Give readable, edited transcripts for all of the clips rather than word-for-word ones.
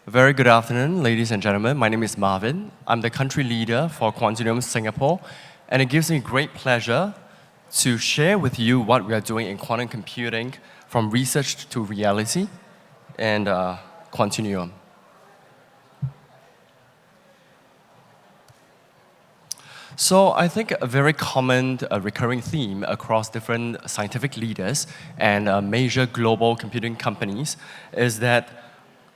Very good afternoon, ladies and gentlemen. My name is Marvin. I'm the country leader for Quantinuum Singapore, and it gives me great pleasure to share with you what we are doing in quantum computing from research to reality and Quantinuum. So I think a very common recurring theme across different scientific leaders and major global computing companies is that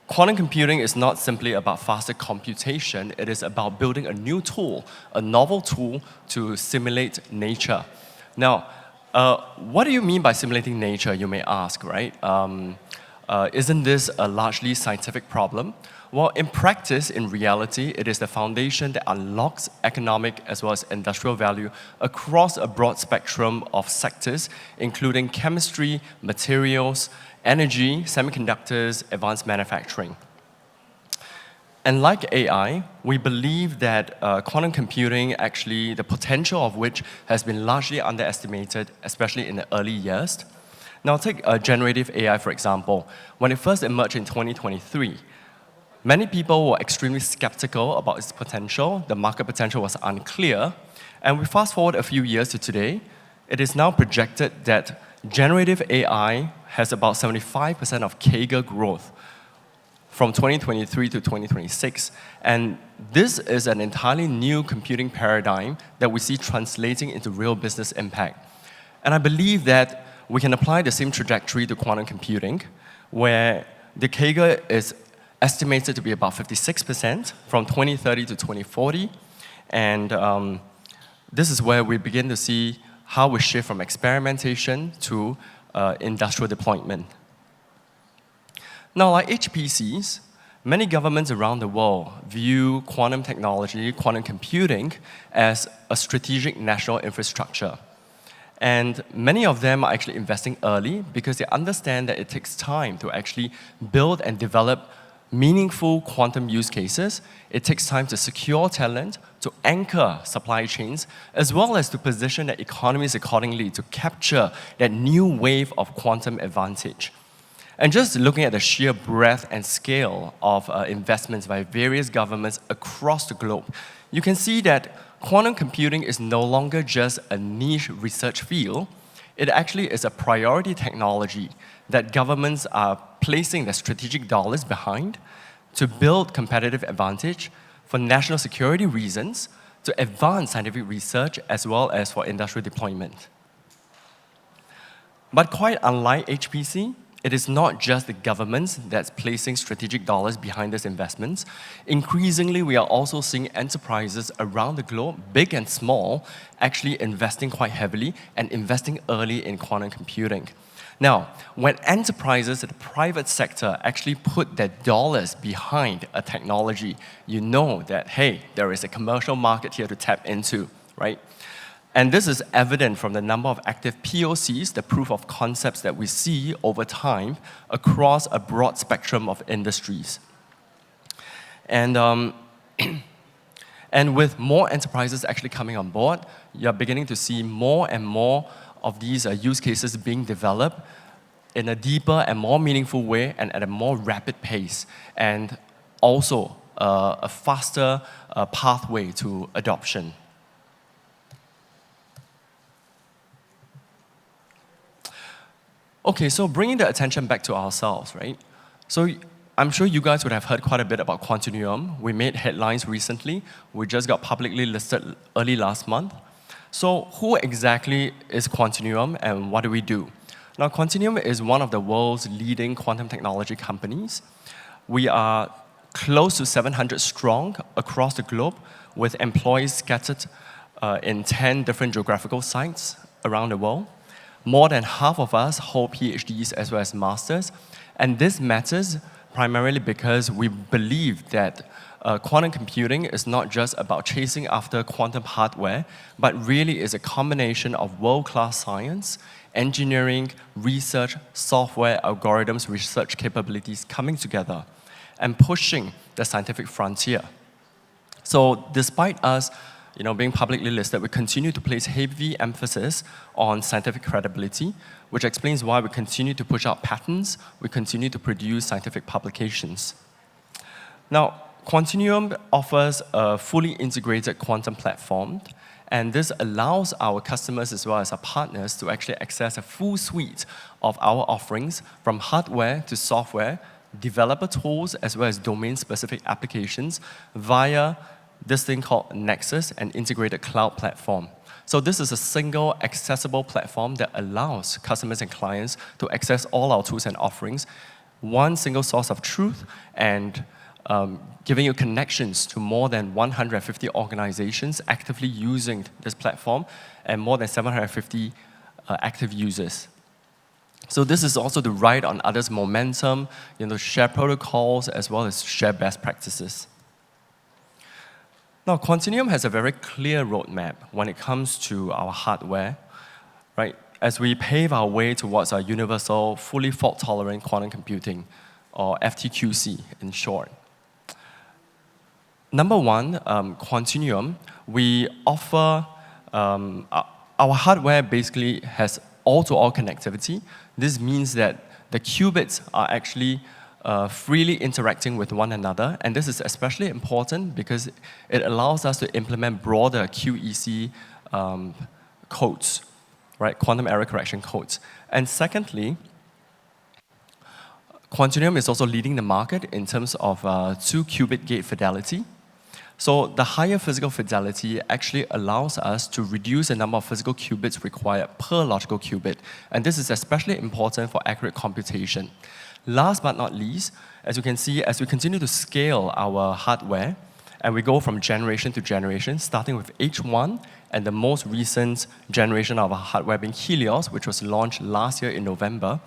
quantum computing is not simply about faster computation, it is about building a new tool, a novel tool to simulate nature. Now, what do you mean by simulating nature, you may ask, right? Isn't this a largely scientific problem? Well, in practice, in reality, it is the foundation that unlocks economic as well as industrial value across a broad spectrum of sectors, including chemistry, materials, energy, semiconductors, advanced manufacturing. And like AI, we believe that quantum computing, actually, the potential of which has been largely underestimated, especially in the early years. Now take generative AI, for example. When it first emerged in 2023, many people were extremely skeptical about its potential. The market potential was unclear. And we fast forward a few years to today, it is now projected that generative AI has about 75% of CAGR growth from 2023 to 2026. And this is an entirely new computing paradigm that we see translating into real business impact. And I believe that we can apply the same trajectory to quantum computing, where the CAGR is estimated to be about 56% from 2030 to 2040. And this is where we begin to see how we shift from experimentation to industrial deployment. Now, like HPCs, many governments around the world view quantum technology, quantum computing, as a strategic national infrastructure. And many of them are actually investing early because they understand that it takes time to actually build and develop meaningful quantum use cases. It takes time to secure talent, to anchor supply chains, as well as to position the economies accordingly to capture that new wave of quantum advantage. And just looking at the sheer breadth and scale of investments by various governments across the globe, you can see that quantum computing is no longer just a niche research field. It actually is a priority technology that governments are placing their strategic dollars behind to build competitive advantage for national security reasons, to advance scientific research, as well as for industrial deployment. But quite unlike HPC, it is not just the governments that's placing strategic dollars behind these investments. Increasingly, we are also seeing enterprises around the globe, big and small, actually investing quite heavily and investing early in quantum computing. Now, when enterprises in the private sector actually put their dollars behind a technology, you know that, hey, there is a commercial market here to tap into, right? And this is evident from the number of active POCs, the proof of concepts that we see over time across a broad spectrum of industries. And with more enterprises actually coming on board, you're beginning to see more and more of these use cases being developed in a deeper and more meaningful way and at a more rapid pace, and also a faster pathway to adoption. Okay, so bringing the attention back to ourselves, right? So I'm sure you guys would have heard quite a bit about Quantinuum. We made headlines recently. We just got publicly listed early last month. So who exactly is Quantinuum and what do we do? Now, Quantinuum is one of the world's leading quantum technology companies. We are close to 700 strong across the globe with employees scattered in 10 different geographical sites around the world. More than half of us hold PhDs as well as masters. And this matters primarily because we believe that quantum computing is not just about chasing after quantum hardware, but really is a combination of world-class science, engineering, research, software, algorithms, research capabilities coming together and pushing the scientific frontier. So despite us being publicly listed, we continue to place heavy emphasis on scientific credibility, which explains why we continue to push out patents, we continue to produce scientific publications. Now, Quantinuum offers a fully integrated quantum platform, and this allows our customers as well as our partners to actually access a full suite of our offerings from hardware to software, developer tools, as well as domain-specific applications via this thing called Nexus, an integrated cloud platform. So this is a single accessible platform that allows customers and clients to access all our tools and offerings, one single source of truth, and giving you connections to more than 150 organizations actively using this platform and more than 750 active users. So this is also to ride on others' momentum, share protocols as well as share best practices. Now, Quantinuum has a very clear roadmap when it comes to our hardware, right? As we pave our way towards our universal, fully fault-tolerant quantum computing, or FTQC in short. Number one, Quantinuum, we offer, our hardware basically has all-to-all connectivity. This means that the qubits are actually freely interacting with one another, and this is especially important because it allows us to implement broader QEC codes, right? Quantum error correction codes. And secondly, Quantinuum is also leading the market in terms of 2-qubit gate fidelity. So the higher physical fidelity actually allows us to reduce the number of physical qubits required per logical qubit, and this is especially important for accurate computation. Last but not least, as you can see, as we continue to scale our hardware, and we go from generation to generation, starting with H1, and the most recent generation of our hardware being Helios, which was launched last year in November,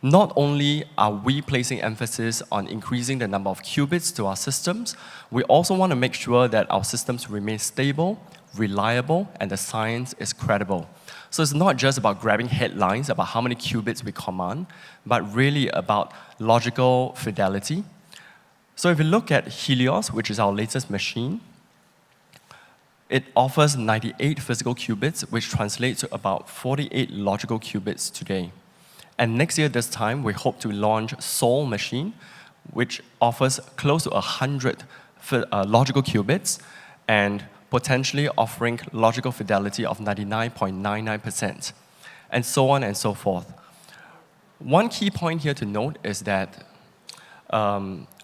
not only are we placing emphasis on increasing the number of qubits to our systems, we also want to make sure that our systems remain stable, reliable, and the science is credible. So it's not just about grabbing headlines about how many qubits we command, but really about logical fidelity. So if you look at Helios, which is our latest machine, it offers 98 physical qubits, which translates to about 48 logical qubits today. And next year, this time, we hope to launch Sol machine, which offers close to 100 logical qubits, and potentially offering logical fidelity of 99.99%, and so on and so forth. One key point here to note is that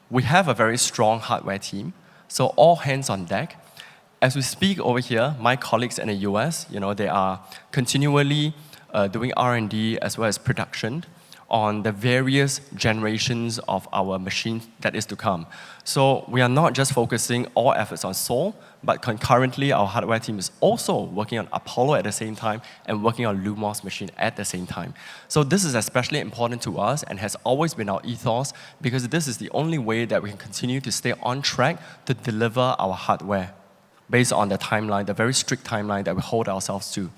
we have a very strong hardware team, so all hands on deck. As we speak over here, my colleagues in the US, they are continually doing R&D as well as production on the various generations of our machines that is to come. So we are not just focusing all efforts on Sol, but concurrently our hardware team is also working on Apollo at the same time and working on Lumos machine at the same time. So this is especially important to us and has always been our ethos because this is the only way that we can continue to stay on track to deliver our hardware based on the timeline, the very strict timeline that we hold ourselves to.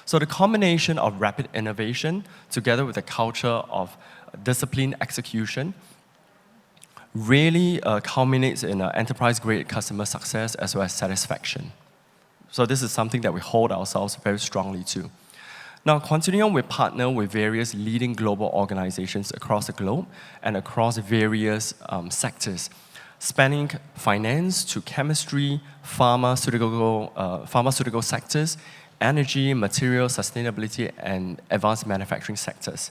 So the combination of rapid innovation together with a culture of disciplined execution really culminates in enterprise-grade customer success as well as satisfaction. So this is something that we hold ourselves very strongly to. Now, Quantinuum, we partner with various leading global organizations across the globe and across various sectors, spanning finance to chemistry, pharmaceutical sectors, energy, material, sustainability, and advanced manufacturing sectors.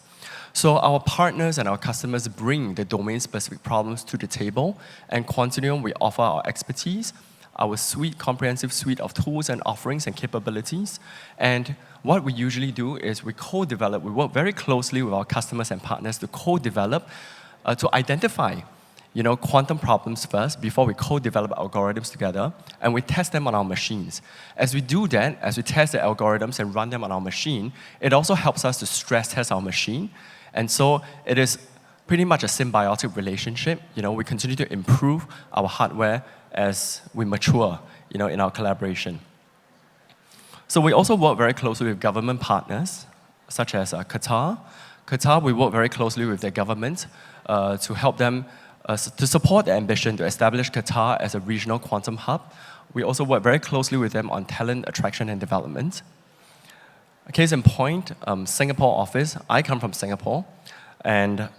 So our partners and our customers bring the domain-specific problems to the table, and Quantinuum, we offer our expertise, our comprehensive suite of tools and offerings and capabilities. And what we usually do is we co-develop, we work very closely with our customers and partners to co-develop, to identify quantum problems first before we co-develop algorithms together, and we test them on our machines. As we do that, as we test the algorithms and run them on our machine, it also helps us to stress test our machine. And so it is pretty much a symbiotic relationship. We continue to improve our hardware as we mature, in our collaboration. So we also work very closely with government partners, such as Qatar. Qatar, we work very closely with their government to help them to support their ambition to establish Qatar as a regional quantum hub. We also work very closely with them on talent attraction and development. A case in point, Singapore office. I come from Singapore, and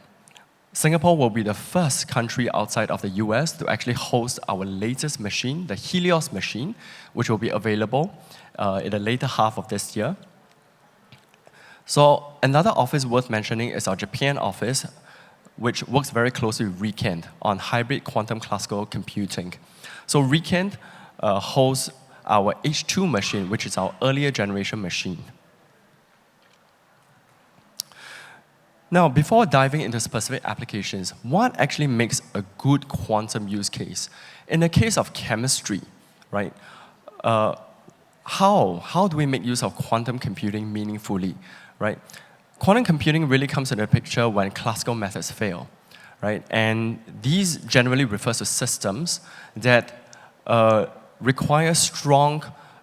Singapore will be the first country outside of the US to actually host our latest machine, the Helios machine, which will be available in the later half of this year. So another office worth mentioning is our Japan office, which works very closely with ReKent on hybrid quantum classical computing. So ReKent hosts our H2 machine, which is our earlier generation machine. Now, before diving into specific applications, what actually makes a good quantum use case? In the case of chemistry, right? How do we make use of quantum computing meaningfully, right? Quantum computing really comes into the picture when classical methods fail, right? And these generally refers to systems that require strong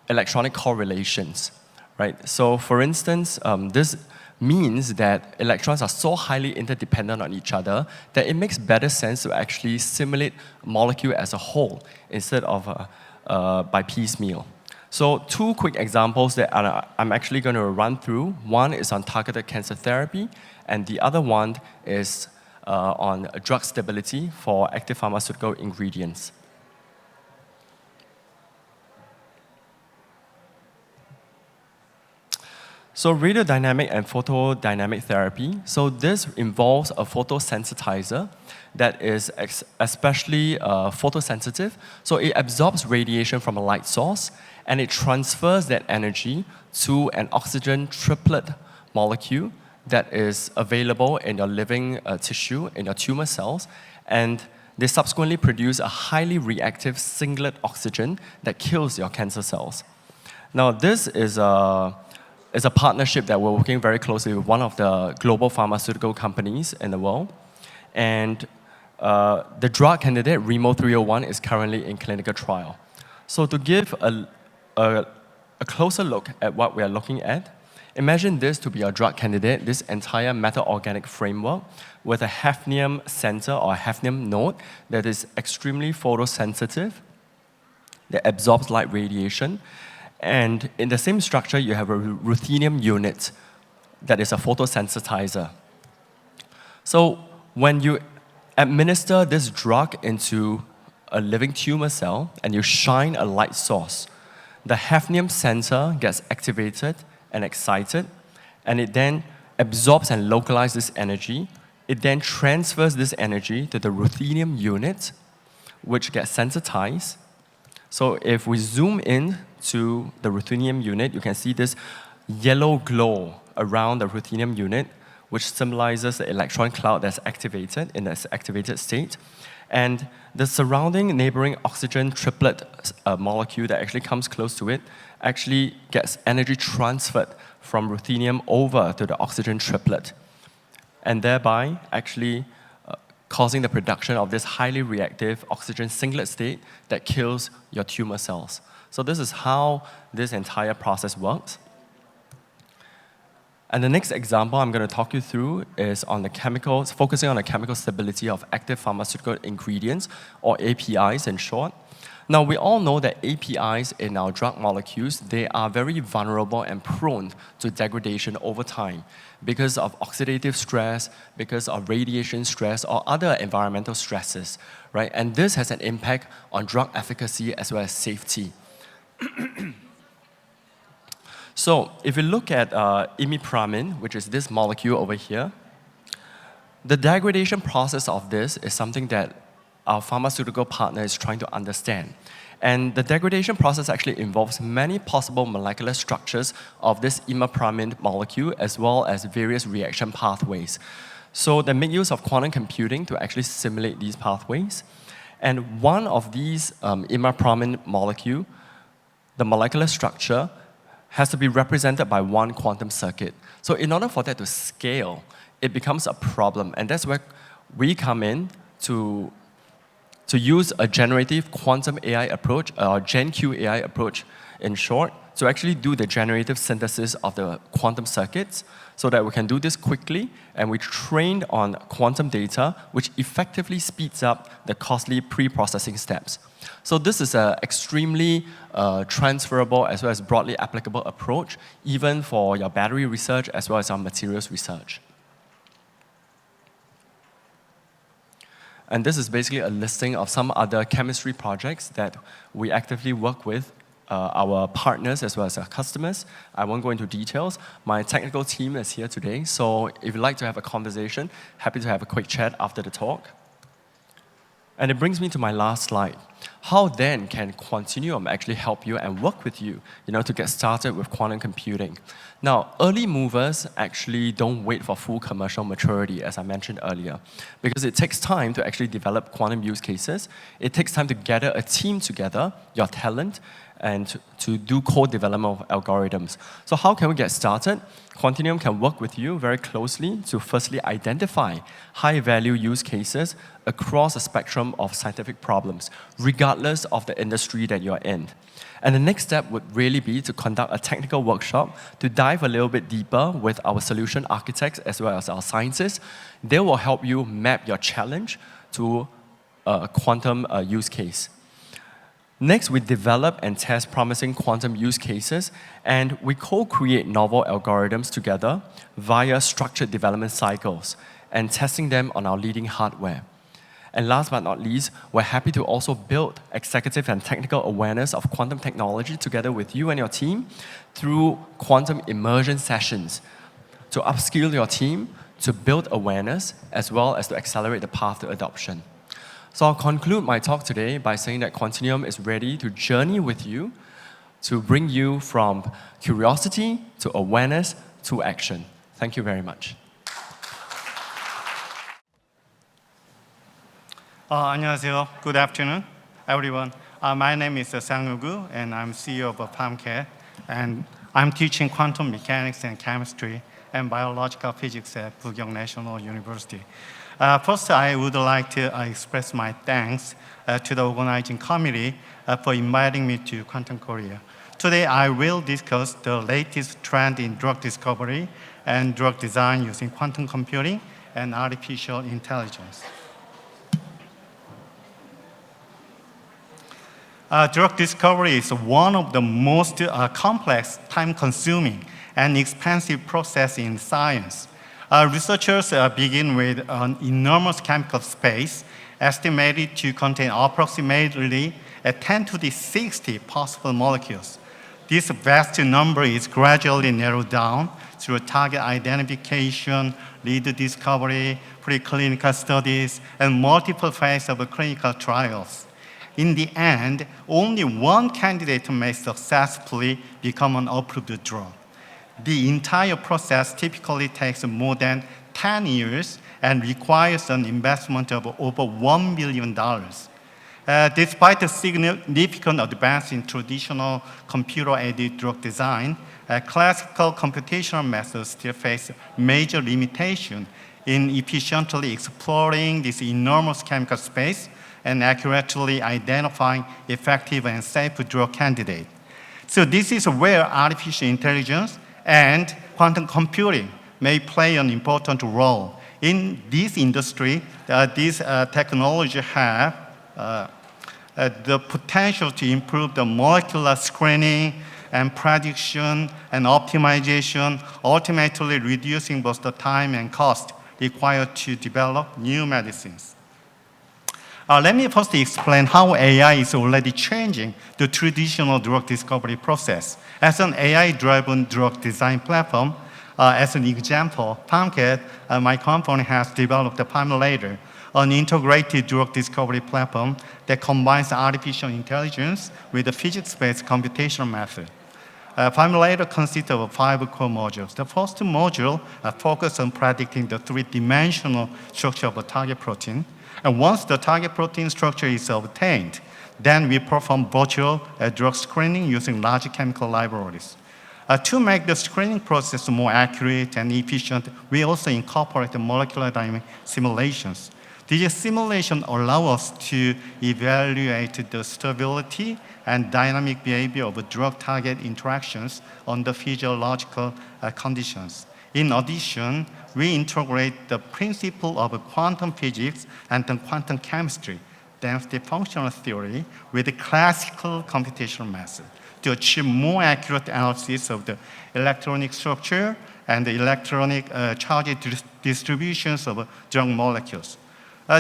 electronic correlations, right? So, for instance, this means that electrons are so highly interdependent on each other that it makes better sense to actually simulate a molecule as a whole instead of by piecemeal. So 2 quick examples that I'm actually going to run through. One is on targeted cancer therapy, and the other one is on drug stability for active pharmaceutical ingredients. So radiodynamic and photodynamic therapy. So this involves a photosensitizer that is especially photosensitive. So it absorbs radiation from a light source, and it transfers that energy to an oxygen triplet molecule that is available in your living tissue, in your tumor cells, and they subsequently produce a highly reactive singlet oxygen that kills your cancer cells. Now this is a partnership that we're working very closely with one of the global pharmaceutical companies in the world. And the drug candidate, Remo 301, is currently in clinical trial. So to give a closer look at what we are looking at, imagine this to be our drug candidate, this entire metal-organic framework with a hafnium center or a hafnium node that is extremely photosensitive, that absorbs light radiation. And in the same structure, you have a ruthenium unit that is a photosensitizer. So when you administer this drug into a living tumor cell and you shine a light source, the hafnium center gets activated and excited, and it then absorbs and localizes this energy. It then transfers this energy to the ruthenium unit, which gets sensitized. So if we zoom in to the ruthenium unit, you can see this yellow glow around the ruthenium unit, which symbolizes the electron cloud that's activated in this activated state. And the surrounding neighboring oxygen triplet molecule that actually comes close to it actually gets energy transferred from ruthenium over to the oxygen triplet, and thereby actually causing the production of this highly reactive oxygen singlet state that kills your tumor cells. So this is how this entire process works. And the next example I'm going to talk you through is on the chemicals, focusing on the chemical stability of active pharmaceutical ingredients, or APIs in short. Now, we all know that APIs in our drug molecules, they are very vulnerable and prone to degradation over time because of oxidative stress, because of radiation stress, or other environmental stresses, right? And this has an impact on drug efficacy as well as safety. So if you look at imipramine, which is this molecule over here, the degradation process of this is something that our pharmaceutical partner is trying to understand. And the degradation process actually involves many possible molecular structures of this imipramine molecule, as well as various reaction pathways. So they make use of quantum computing to actually simulate these pathways. And one of these imipramine molecule, the molecular structure, has to be represented by one quantum circuit. So in order for that to scale, it becomes a problem. And that's where we come in to use a generative quantum AI approach, or GenQ AI approach in short, to actually do the generative synthesis of the quantum circuits so that we can do this quickly, and we trained on quantum data, which effectively speeds up the costly pre-processing steps. So this is an extremely transferable as well as broadly applicable approach, even for your battery research as well as our materials research. And this is basically a listing of some other chemistry projects that we actively work with our partners as well as our customers. I won't go into details. My technical team is here today, so if you'd like to have a conversation, happy to have a quick chat after the talk. And it brings me to my last slide. How then can Quantinuum actually help you and work with you, to get started with quantum computing? Now, early movers actually don't wait for full commercial maturity, as I mentioned earlier, because it takes time to actually develop quantum use cases. It takes time to gather a team together, your talent, and to do code development of algorithms. So how can we get started? Quantinuum can work with you very closely to firstly identify high-value use cases across a spectrum of scientific problems, regardless of the industry that you're in. And the next step would really be to conduct a technical workshop to dive a little bit deeper with our solution architects as well as our scientists. They will help you map your challenge to a quantum use case. Next, we develop and test promising quantum use cases, and we co-create novel algorithms together via structured development cycles and testing them on our leading hardware. And last but not least, we're happy to also build executive and technical awareness of quantum technology together with you and your team through quantum immersion sessions to upskill your team, to build awareness, as well as to accelerate the path to adoption. So I'll conclude my talk today by saying that Quantinuum is ready to journey with you to bring you from curiosity to awareness to action. Thank you very much. 안녕하세요. Good afternoon, everyone. My name is Sang-Gu, and I'm CEO of IonQ, and I'm teaching quantum mechanics and chemistry and biological physics at Bugyeong National University. First, I would like to express my thanks to the organizing committee for inviting me to Quantum Korea. Today, I will discuss the latest trend in drug discovery and drug design using quantum computing and artificial intelligence. Drug discovery is one of the most complex, time-consuming, and expensive process in science. Researchers begin with an enormous chemical space estimated to contain approximately 10 to the 60 possible molecules. This vast number is gradually narrowed down through target identification, lead discovery, preclinical studies, and multiple phases of clinical trials. In the end, only one candidate may successfully become an approved drug. The entire process typically takes more than 10 years and requires an investment of over $1 billion. Despite the significant advance in traditional computer-aided drug design, classical computational methods still face major limitations in efficiently exploring this enormous chemical space and accurately identifying effective and safe drug candidates. So this is where artificial intelligence and quantum computing may play an important role. In this industry, these technologies have the potential to improve the molecular screening and prediction and optimization, ultimately reducing both the time and cost required to develop new medicines. Let me first explain how AI is already changing the traditional drug discovery process. As an AI-driven drug design platform, as an example, IonQ, my company, has developed the Formulator, an integrated drug discovery platform that combines artificial intelligence with a physics-based computational method. Formulator consists of 5 core modules. The first module focuses on predicting the 3-dimensional structure of a target protein. And once the target protein structure is obtained, then we perform virtual drug screening using large chemical libraries. To make the screening process more accurate and efficient, we also incorporate the molecular dynamic simulations. These simulations allow us to evaluate the stability and dynamic behavior of drug-target interactions under physiological conditions. In addition, we integrate the principle of quantum physics and quantum chemistry, density functional theory, with the classical computational method to achieve more accurate analysis of the electronic structure and the electronic charge distributions of drug molecules.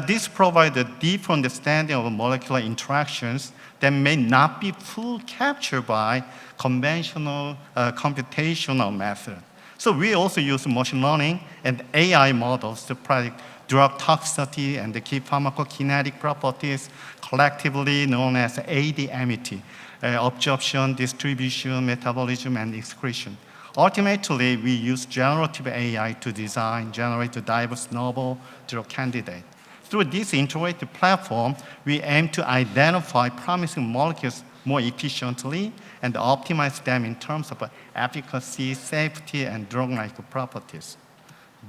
This provides a deep understanding of molecular interactions that may not be fully captured by conventional computational methods. So we also use machine learning and AI models to predict drug toxicity and the key pharmacokinetic properties, collectively known as ADMET, absorption, distribution, metabolism, and excretion. Ultimately, we use generative AI to design, generate a diverse novel drug candidate. Through this integrated platform, we aim to identify promising molecules more efficiently and optimize them in terms of efficacy, safety, and drug-like properties.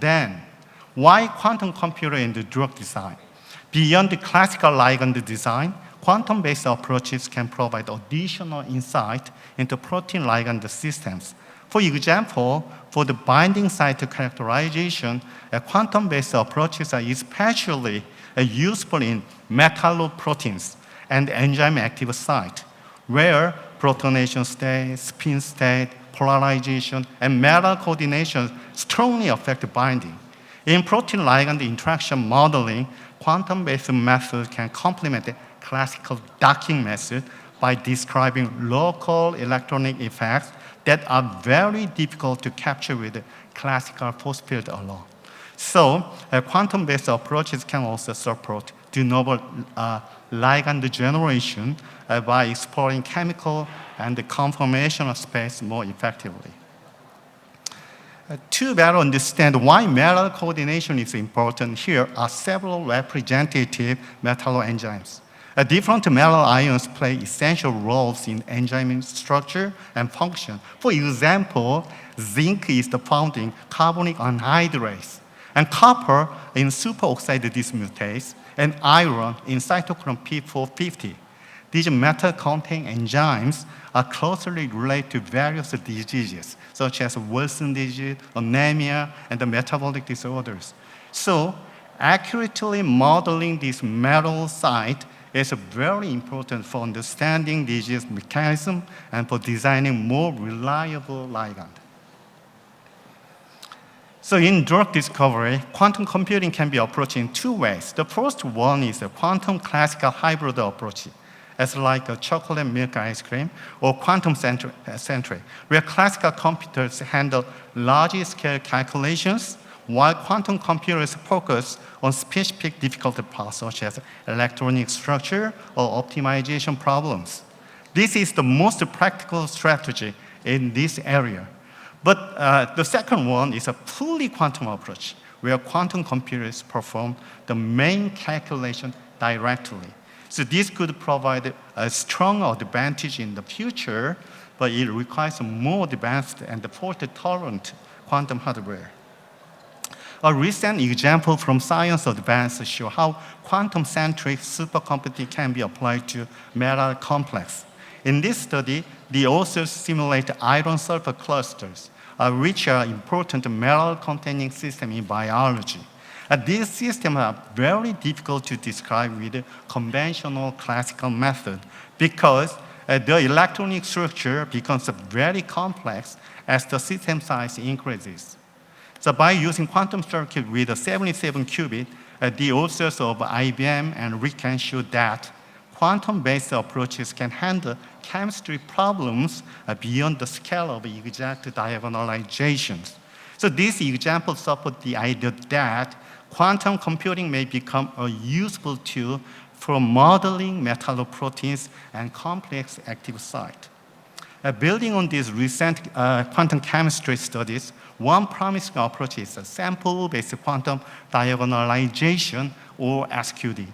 Then, why quantum computer in the drug design? Beyond the classical ligand design, quantum-based approaches can provide additional insight into protein ligand systems. For example, for the binding site characterization, quantum-based approaches are especially useful in metalloproteins and enzyme active site, where protonation state, spin state, polarization, and metal coordination strongly affect binding. In protein ligand interaction modeling, quantum-based methods can complement the classical docking method by describing local electronic effects that are very difficult to capture with classical force field alone. So, quantum-based approaches can also support de novo ligand generation by exploring chemical and the conformational space more effectively. To better understand why metal coordination is important, here are several representative metalloenzymes. Different metal ions play essential roles in enzyme structure and function. For example, zinc is found in carbonic anhydrase, and copper in superoxide dismutase, and iron in cytochrome P450. These metal-containing enzymes are closely related to various diseases, such as Wilson disease, anemia, and the metabolic disorders. So, accurately modeling this metal site is very important for understanding disease mechanism and for designing more reliable ligand. So in drug discovery, quantum computing can be approached in two ways. The first one is a quantum classical hybrid approach, as like a chocolate milk ice cream, or quantum centric, where classical computers handle large-scale calculations, while quantum computers focus on specific difficulty paths, such as electronic structure or optimization problems. This is the most practical strategy in this area. But the second one is a fully quantum approach, where quantum computers perform the main calculation directly. So this could provide a strong advantage in the future, but it requires more advanced and fault-tolerant quantum hardware. A recent example from Science Advance shows how quantum-centric supercomputing can be applied to metal complex. In this study, the authors simulate iron-sulfur clusters, which are important metal-containing systems in biology. These systems are very difficult to describe with conventional classical method because the electronic structure becomes very complex as the system size increases. So by using quantum circuit with a 77 qubit, the authors of IBM and Riken showed that quantum-based approaches can handle chemistry problems beyond the scale of exact diagonalizations. So these examples support the idea that quantum computing may become a useful tool for modeling metalloproteins and complex active site. Building on these recent quantum chemistry studies, one promising approach is a sample-based quantum diagonalization, or SQD.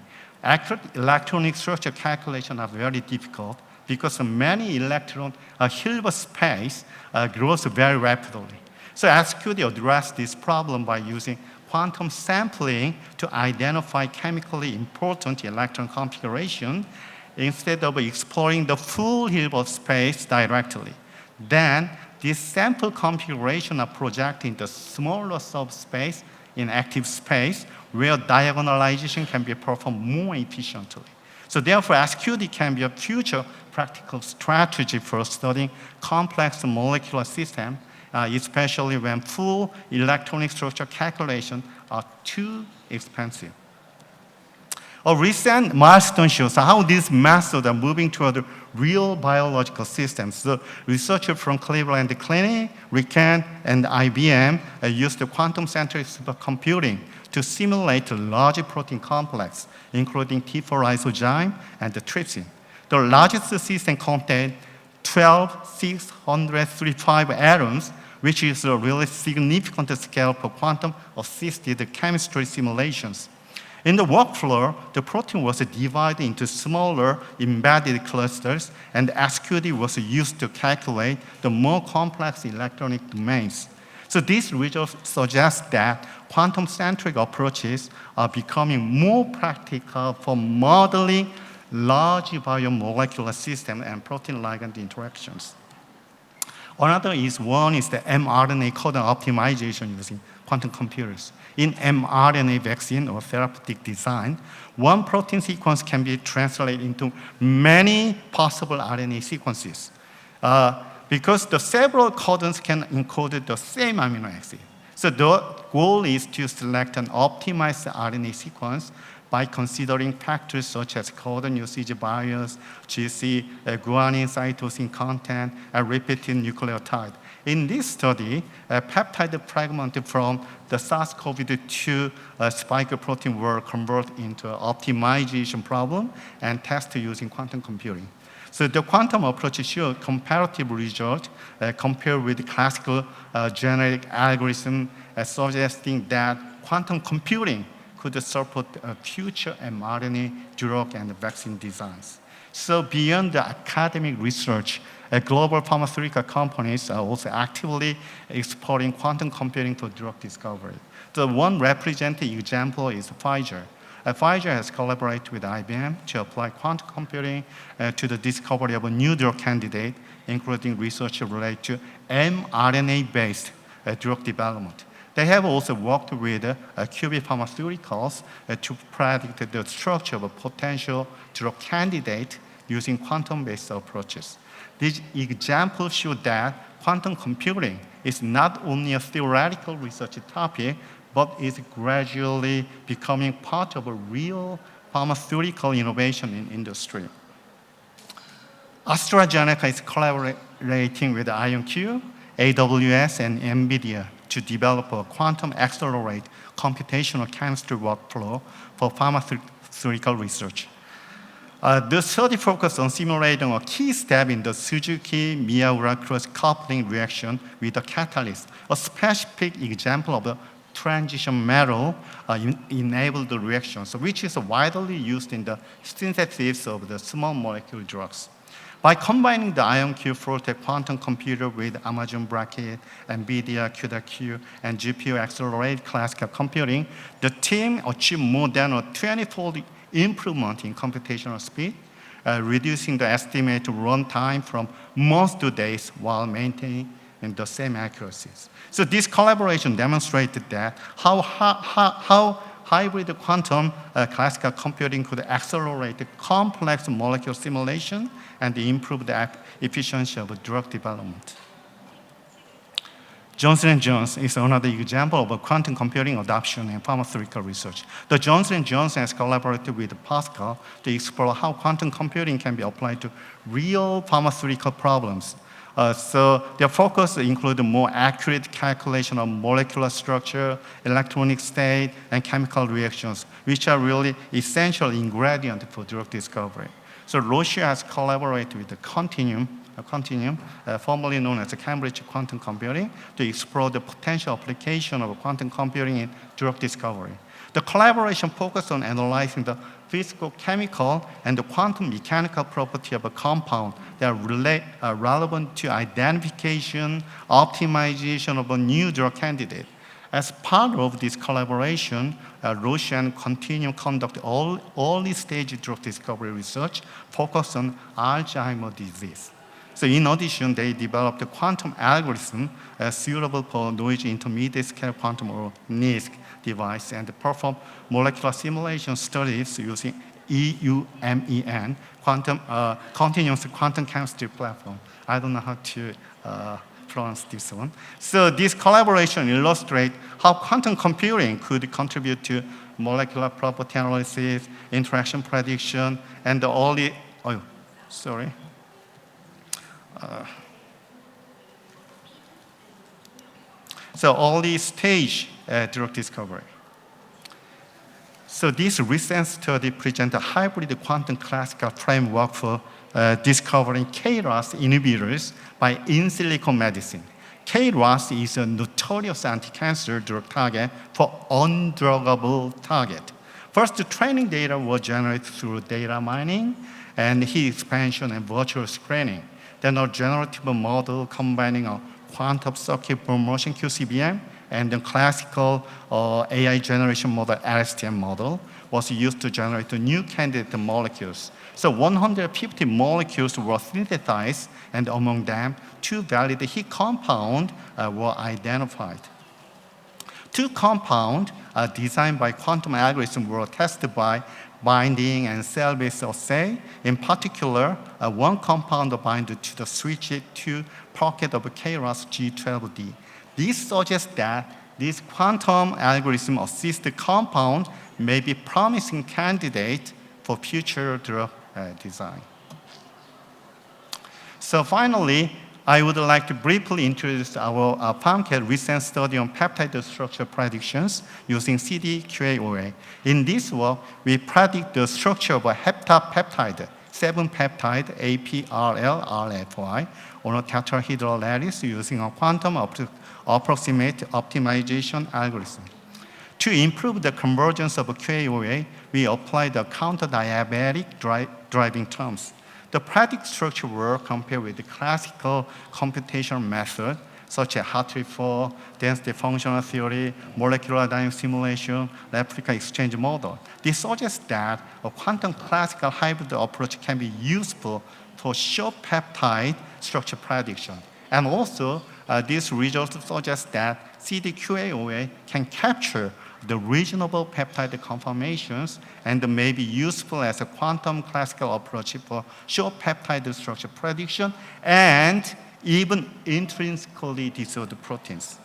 Accurate electronic structure calculations are very difficult because many electron Hilbert space grows very rapidly. So SQD addresses this problem by using quantum sampling to identify chemically important electron configuration instead of exploring the full Hilbert space directly. Then, these sample configurations are projected into smaller subspace in active space where diagonalization can be performed more efficiently. So therefore, SQD can be a future practical strategy for studying complex molecular systems, especially when full electronic structure calculations are too expensive. A recent milestone shows how these methods are moving toward real biological systems. The researchers from Cleveland Clinic, RIKEN, and IBM used the quantum-centric supercomputing to simulate a large protein complex, including T4-lysozyme and the trypsin. The largest system contained 12,635 atoms, which is a really significant scale for quantum-assisted chemistry simulations. In the workflow, the protein was divided into smaller embedded clusters, and SQD was used to calculate the more complex electronic domains. So these results suggest that quantum-centric approaches are becoming more practical for modeling large biomolecular systems and protein-ligand interactions. Another one is the mRNA codon optimization using quantum computers. In mRNA vaccine or therapeutic design, one protein sequence can be translated into many possible RNA sequences because the several codons can encode the same amino acid. So the goal is to select an optimized RNA sequence by considering factors such as codon usage bias, GC, guanine cytosine content, and repeating nucleotide. In this study, a peptide fragment from the SARS-CoV-2 spike protein were converted into an optimization problem and tested using quantum computing. So the quantum approach showed comparative results compared with classical genetic algorithm, suggesting that quantum computing could support future mRNA drug and vaccine designs. So beyond the academic research, global pharmaceutical companies are also actively exploring quantum computing for drug discovery. The one represented example is Pfizer. Pfizer has collaborated with IBM to apply quantum computing to the discovery of a new drug candidate, including research related to mRNA-based drug development. They have also worked with QB Pharmaceuticals to predict the structure of a potential drug candidate using quantum-based approaches. These examples show that quantum computing is not only a theoretical research topic, but is gradually becoming part of a real pharmaceutical innovation in industry. AstraZeneca is collaborating with IonQ, AWS, and NVIDIA to develop a quantum accelerated computational chemistry workflow for pharmaceutical research. The study focused on simulating a key step in the Suzuki-Miyaura cross-coupling reaction with a catalyst, a specific example of a transition metal enabled reaction, which is widely used in the synthesis of the small molecule drugs. By combining the IonQ Forte quantum computer with Amazon Braket, NVIDIA, CUDA-Q, and GPU-accelerated classical computing, the team achieved more than a 20-fold improvement in computational speed, reducing the estimated runtime from months to days while maintaining the same accuracies. So this collaboration demonstrated that how hybrid quantum classical computing could accelerate the complex molecular simulation and improve the efficiency of drug development. Johnson & Johnson is another example of quantum computing adoption in pharmaceutical research. The Johnson & Johnson has collaborated with Pascal to explore how quantum computing can be applied to real pharmaceutical problems. So their focus includes more accurate calculation of molecular structure, electronic state, and chemical reactions, which are really essential ingredients for drug discovery. So Roche has collaborated with the Quantinuum, formerly known as Cambridge Quantum Computing, to explore the potential application of quantum computing in drug discovery. The collaboration focused on analyzing the physical, chemical, and the quantum mechanical property of a compound that are relevant to identification, optimization of a new drug candidate. As part of this collaboration, Roche and Quantinuum conduct early-stage drug discovery research focused on Alzheimer's disease. So in addition, they developed a quantum algorithm suitable for noisy intermediate scale quantum or NISQ device and perform molecular simulation studies using EUMEN, Continuous Quantum Chemistry Platform. I don't know how to pronounce this one. So this collaboration illustrates how quantum computing could contribute to molecular property analysis, interaction prediction, and the early, so early stage drug discovery. So this recent study presents a hybrid quantum classical framework for discovering KRAS inhibitors by in silico medicine. KRAS is a notorious anti-cancer drug target for undruggable target. First, the training data was generated through data mining and heat expansion and virtual screening. Then a generative model combining a quantum circuit promotion QCBM and the classical AI generation model LSTM model was used to generate the new candidate molecules. So 150 molecules were synthesized, and among them, 2 valid heat compounds were identified. 2 compounds designed by quantum algorithms were tested by binding and cell-based assay. In particular, 1 compound binded to the switch 2 pocket of KRAS G12D. This suggests that this quantum algorithm assisted compound may be promising candidate for future drug design. So finally, I would like to briefly introduce our PalmCAD recent study on peptide structure predictions using CUDA-Q의. In this work, we predict the structure of a heptapeptide, 7-peptide APRL-RFY on a tetrahedral lattice using a quantum approximate optimization algorithm. To improve the convergence of QAOA, we applied the counter-diabatic driving terms. The predict structure were compared with the classical computational method, such as Hartree-4, density functional theory, molecular dynamics simulation, replica exchange model. This suggests that a quantum classical hybrid approach can be useful for short peptide structure prediction. And also, these results suggest that CUDA-Q의 can capture the reasonable peptide conformations and may be useful as a quantum classical approach for short peptide structure prediction and even intrinsically disordered proteins.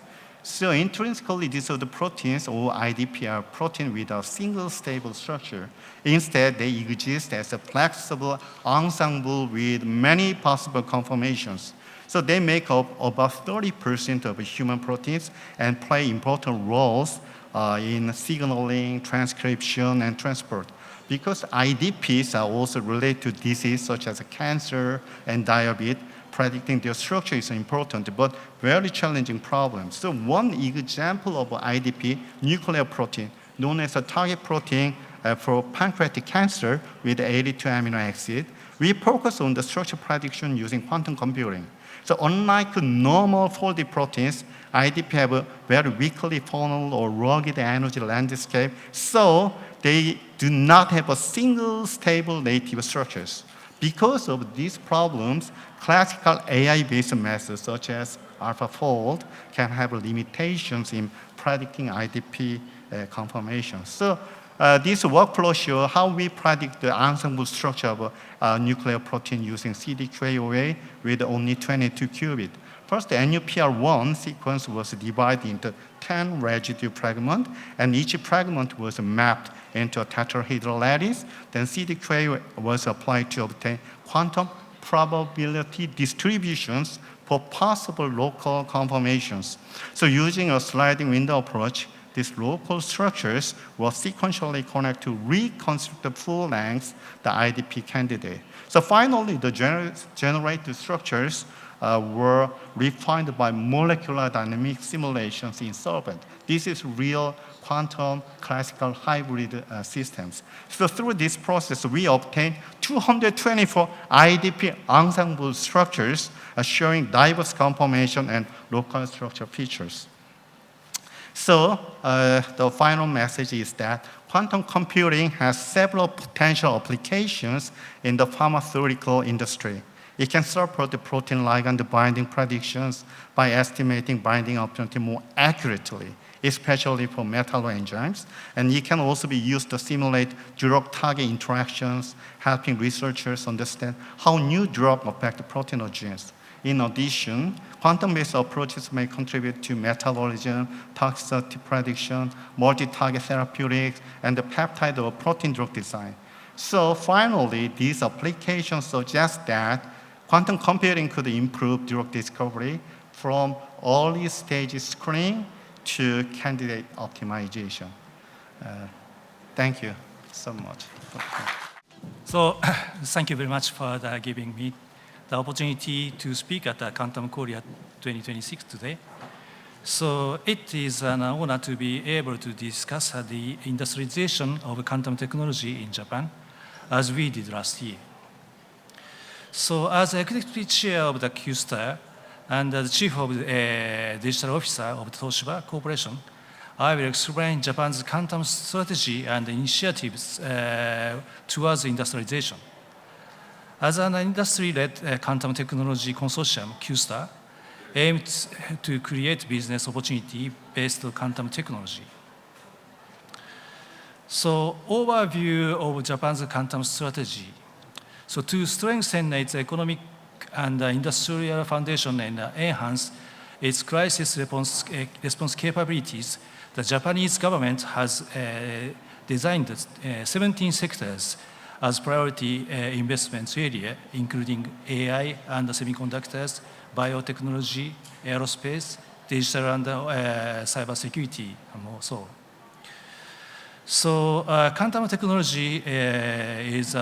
So intrinsically disordered proteins, or IDP, are proteins with a single stable structure. Instead, they exist as a flexible ensemble with many possible conformations. So they make up about 30% of human proteins and play important roles in signaling, transcription, and transport. Because IDPs are also related to disease such as cancer and diabetes, predicting their structure is important, but very challenging problem. So one example of IDP, nuclear protein, known as a target protein for pancreatic cancer with 82 amino acid, we focus on the structure prediction using quantum computing. So unlike normal folded proteins, IDP have a very weakly funnel or rugged energy landscape, so they do not have a single stable native structures. Because of these problems, classical AI-based methods such as AlphaFold can have limitations in predicting IDP conformations. So this workflow shows how we predict the ensemble structure of a nuclear protein using CUDA-Q의 with only 22 qubits. First, the NUPR1 sequence was divided into 10 residue fragments, and each fragment was mapped into a tetrahedral lattice. Then CUDA-Q의 was applied to obtain quantum probability distributions for possible local conformations. So using a sliding window approach, these local structures were sequentially connected to reconstruct the full-length, the IDP candidate. So finally, the generated structures were refined by molecular dynamic simulations in solvent. This is real quantum classical hybrid systems. So through this process, we obtained 224 IDP ensemble structures showing diverse conformation and local structure features. So the final message is that quantum computing has several potential applications in the pharmaceutical industry. It can support the protein ligand binding predictions by estimating binding affinity more accurately, especially for metalloenzymes. And it can also be used to simulate drug-target interactions, helping researchers understand how new drugs affect proteinogenes. In addition, quantum-based approaches may contribute to metabolism, toxicity prediction, multi-target therapeutics, and the peptide or protein drug design. So finally, these applications suggest that quantum computing could improve drug discovery from early stage screening to candidate optimization. Thank you so much. So, thank you very much for giving me the opportunity to speak at the Quantum Korea 2026 today. So, it is an honor to be able to discuss the industrialization of quantum technology in Japan, as we did last year. So, as executive chair of the Q-STAR and the chief of the digital officer of the Toshiba Corporation, I will explain Japan's quantum strategy and initiatives towards industrialization. As an industry-led quantum technology consortium, Q-STAR aims to create business opportunity based on quantum technology. So, overview of Japan's quantum strategy. So, to strengthen its economic and industrial foundation and enhance its crisis response capabilities, the Japanese government has designed 17 sectors as priority investment area, including AI and semiconductors, biotechnology, aerospace, digital and cybersecurity, and more so. So, quantum technology is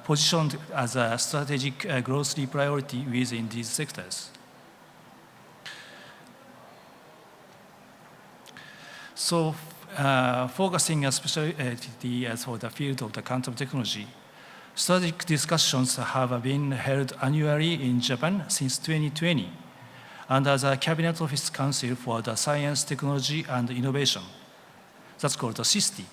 positioned as a strategic growth priority within these sectors. So, focusing especially for the field of the quantum technology, strategic discussions have been held annually in Japan since 2020 under the Cabinet Office Council for the Science, Technology, and Innovation. That's called the CISTI.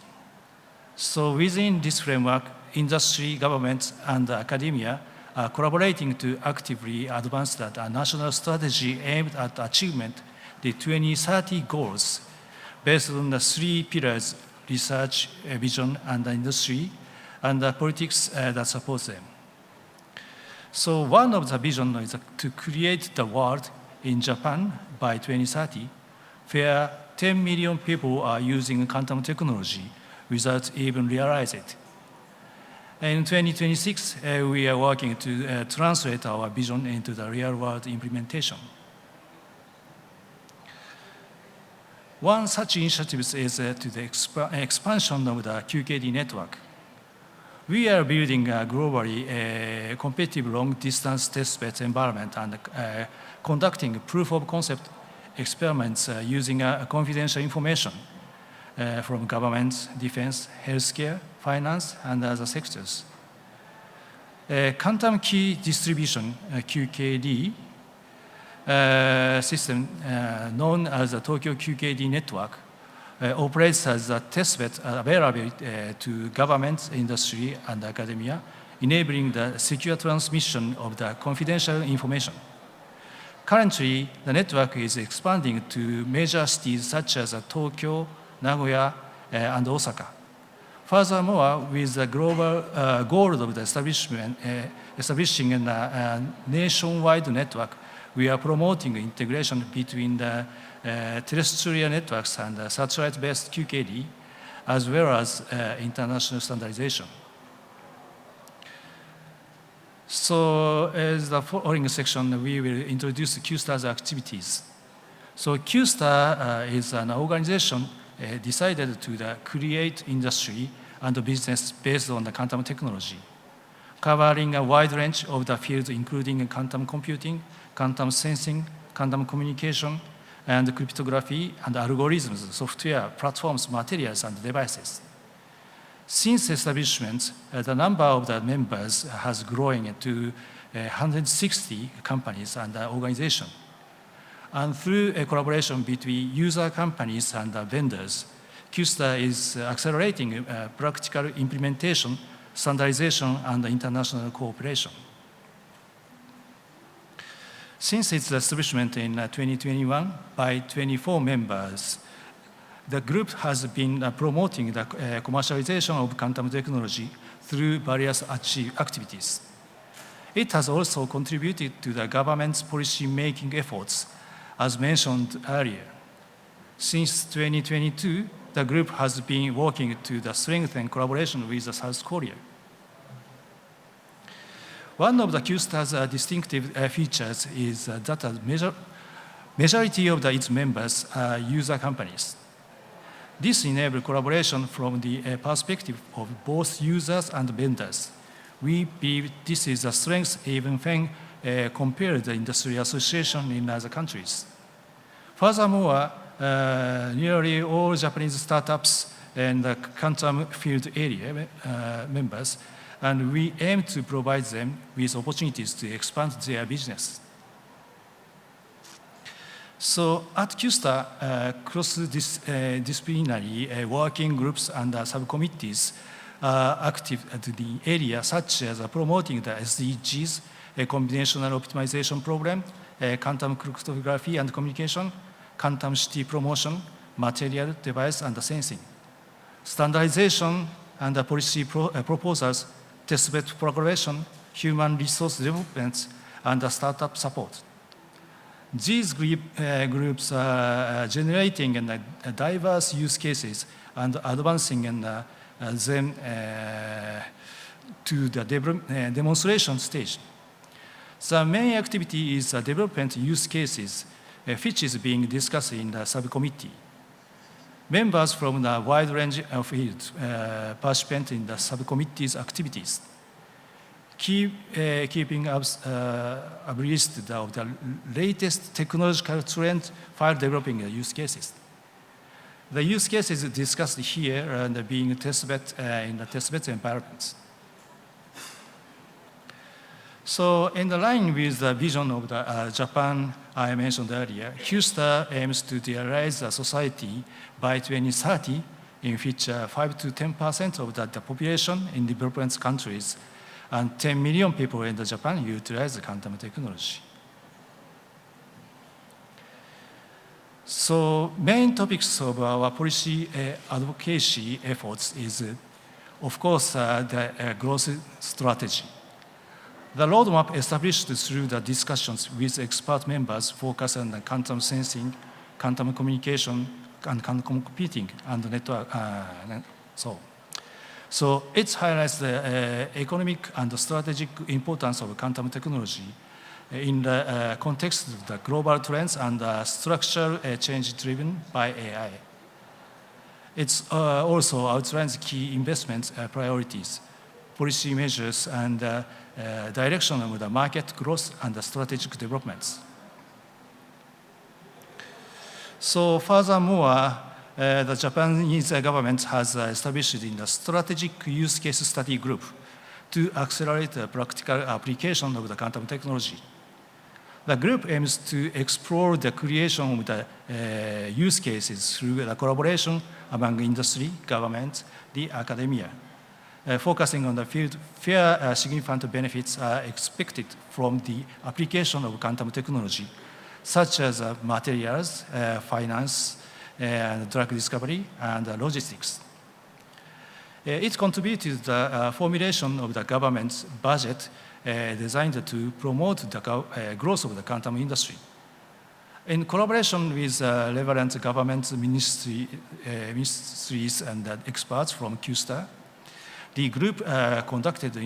So within this framework, industry, government, and academia are collaborating to actively advance a national strategy aimed at achievement the 2030 goals based on the three pillars: research, vision, and industry, and the politics that support them. So one of the vision is to create the world in Japan by 2030, where 10 million people are using quantum technology without even realize it. In 2026, we are working to translate our vision into the real-world implementation. One such initiative is to the expansion of the QKD network. We are building a globally competitive long-distance test-bed environment and conducting proof-of-concept experiments using confidential information from government, defense, healthcare, finance, and other sectors. Quantum key distribution, QKD, system known as the Tokyo QKD network operates as a testbed available to government, industry, and academia, enabling the secure transmission of the confidential information. Currently, the network is expanding to major cities such as Tokyo, Nagoya, and Osaka. Furthermore, with the global goal of the establishing a nationwide network, we are promoting integration between the terrestrial networks and satellite-based QKD, as well as international standardization. So, as the following section, we will introduce Q-STAR's activities. So, Q-STAR is an organization decided to create industry and business based on the quantum technology, covering a wide range of the fields, including quantum computing, quantum sensing, quantum communication, and cryptography, and algorithms, software, platforms, materials, and devices. Since establishment, the number of the members has grown to 160 companies and organizations. And through a collaboration between user companies and vendors, Q-STAR is accelerating practical implementation, standardization, and international cooperation. Since its establishment in 2021 by 24 members, the group has been promoting the commercialization of quantum technology through various activities. It has also contributed to the government's policy-making efforts, as mentioned earlier. Since 2022, the group has been working to strengthen collaboration with South Korea. One of the Q-STAR's distinctive features is that the majority of its members are user companies. This enables collaboration from the perspective of both users and vendors. We believe this is a strength even when compared to industry association in other countries. Furthermore, nearly all Japanese startups and the quantum field area members, and we aim to provide them with opportunities to expand their business. So at Q-STAR, cross-disciplinary working groups and subcommittees are active at the area such as promoting the SDGs, a combinational optimization program, quantum cryptography and communication, quantum city promotion, material, device, and sensing, standardization and policy proposals, testbed progression, human resource development, and startup support. These groups are generating diverse use cases and advancing them to the demonstration stage. The main activity is development use cases, which is being discussed in the subcommittee. Members from the wide range of fields participate in the subcommittee's activities, keeping abreast of the latest technological trends while developing use cases. The use cases discussed here are being tested in the testbed environments. So in line with the vision of the Japan I mentioned earlier, Q-STAR aims to realize a society by 2030 in which 5 to 10% of the population in developing countries and 10 million people in Japan utilize quantum technology. So main topics of our policy advocacy efforts is, of course, the growth strategy. The roadmap established through the discussions with expert members focus on the quantum sensing, quantum communication, and quantum computing and network. So it highlights the economic and strategic importance of quantum technology in the context of the global trends and structural change driven by AI. It also outlines key investment priorities, policy measures, and direction of the market growth and the strategic developments. So furthermore, the Japanese government has established a strategic use case study group to accelerate the practical application of the quantum technology. The group aims to explore the creation of the use cases through the collaboration among industry, government, the academia, focusing on the field where significant benefits are expected from the application of quantum technology, such as materials, finance, and drug discovery, and logistics. It contributed to the formulation of the government's budget designed to promote the growth of the quantum industry. In collaboration with relevant government ministries and experts from Q-STAR, the group conducted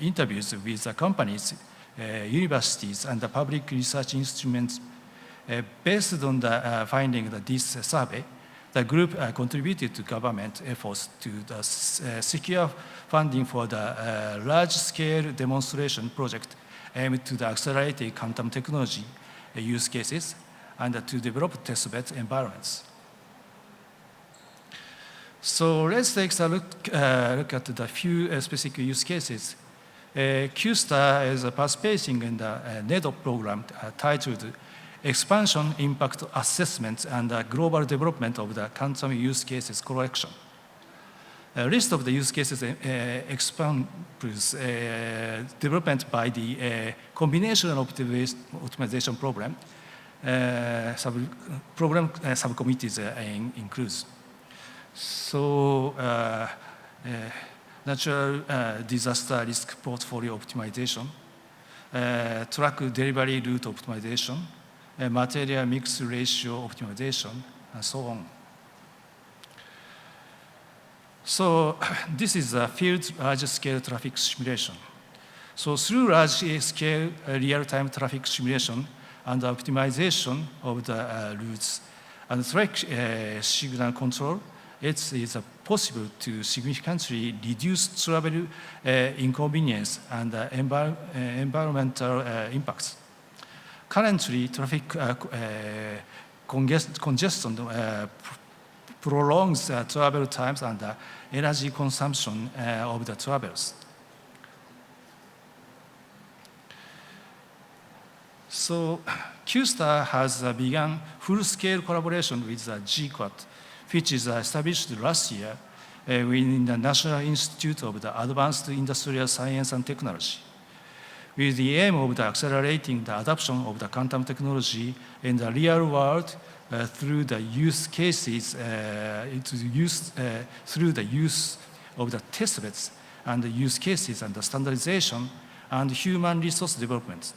interviews with companies, universities, and the public research instruments. Based on the finding of this survey, the group contributed to government efforts to secure funding for the large-scale demonstration project aimed to the accelerated quantum technology use cases and to develop testbed environments. So let's take a look at the few specific use cases. Q-STAR is participating in the NEDO program titled Expansion Impact Assessment and Global Development of the Quantum Use Cases Collection. A list of the use cases examples development by the combinational optimization program subcommittees includes. So natural disaster risk portfolio optimization, truck delivery route optimization, material mix ratio optimization, and so on. So this is a field large-scale traffic simulation. So through large-scale real-time traffic simulation and optimization of the routes and track signal control, it is possible to significantly reduce travel inconvenience and environmental impacts. Currently, traffic congestion prolongs travel times and energy consumption of the travelers. So Q-STAR has begun full-scale collaboration with GQuad, which is established last year within the National Institute of the Advanced Industrial Science and Technology, with the aim of accelerating the adoption of the quantum technology in the real world through the use cases, through the use of the testbeds and the use cases and the standardization and human resource development.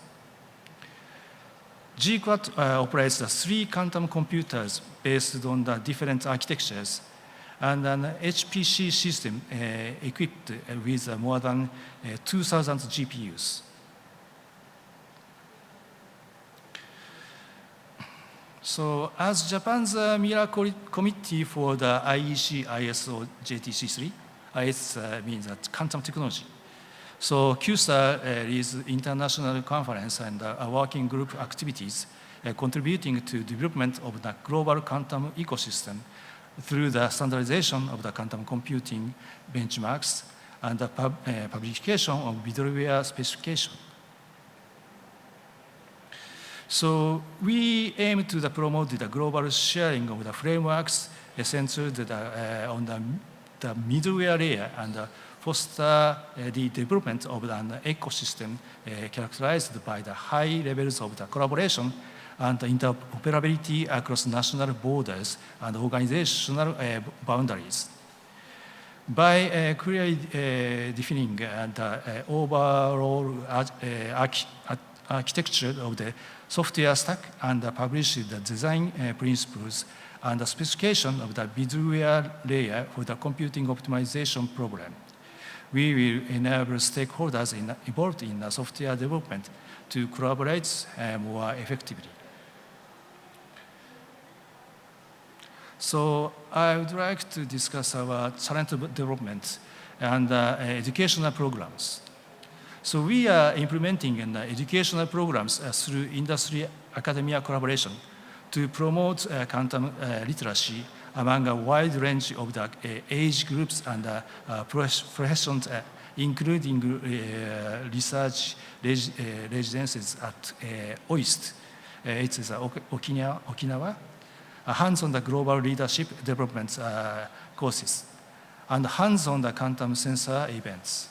GQuad operates the 3 quantum computers based on the different architectures and an HPC system equipped with more than 2,000 GPUs. So as Japan's Mirror Committee for the IEC ISO JTC3, IS means that quantum technology. So Q-STAR is international conference and a working group activities contributing to development of the global quantum ecosystem through the standardization of the quantum computing benchmarks and the publication of middleware specification. So we aim to promote the global sharing of the frameworks centered on the middleware layer and foster the development of an ecosystem characterized by the high levels of the collaboration and interoperability across national borders and organizational boundaries. By clearly defining the overall architecture of the software stack and publish the design principles and the specification of the middleware layer for the computing optimization program, we will enable stakeholders involved in the software development to collaborate more effectively. So I would like to discuss our talent development and educational programs. So we are implementing educational programs through industry-academia collaboration to promote quantum literacy among a wide range of the age groups and professions, including research residences at OIST, it is Okinawa, hands-on the global leadership development courses, and hands-on the quantum sensor events.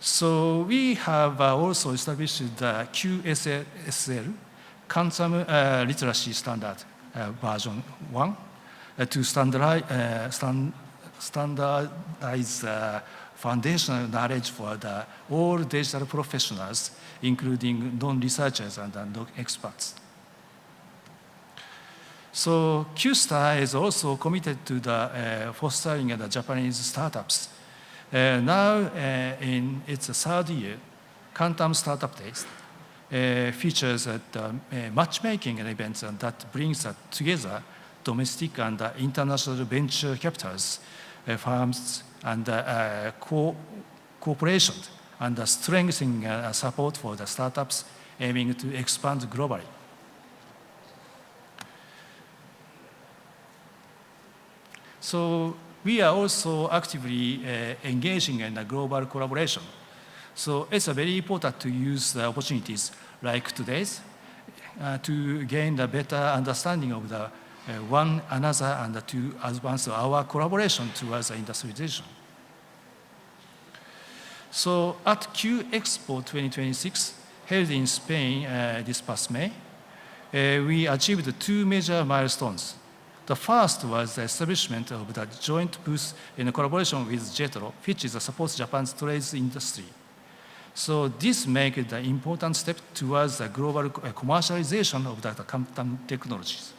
So we have also established the QSL, Quantum Literacy Standard version 1, to standardize foundational knowledge for all digital professionals, including non-researchers and non-experts. So Q-STAR is also committed to the fostering the Japanese startups. Now in its 3rd year, Quantum Startup Days features matchmaking events that brings together domestic and international venture capitals, firms, and corporations, and strengthening support for the startups aiming to expand globally. So we are also actively engaging in a global collaboration. So it's very important to use the opportunities like today's to gain a better understanding of the one another and to advance our collaboration towards industrialization. So at Q Expo 2026, held in Spain this past May, we achieved 2 major milestones. The first was the establishment of the joint booth in collaboration with JETRO, which supports Japan's trade industry. So this makes the important step towards the global commercialization of the quantum technologies.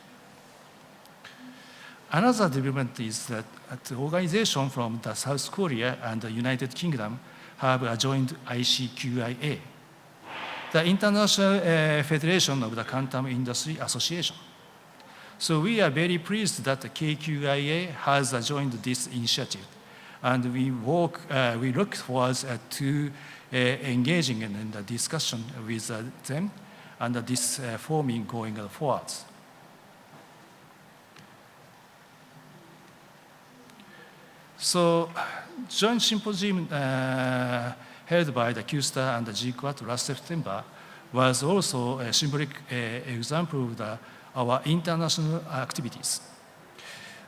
Another development is that the organization from the South Korea and the United Kingdom have joined ICQIA, the International Federation of the Quantum Industry Association. So we are very pleased that the KQIA has joined this initiative, and we look forward to engaging in the discussion with them and this forming going forward. So, joint symposium held by the Q-STAR and the G-QUAD last September was also a symbolic example of our international activities.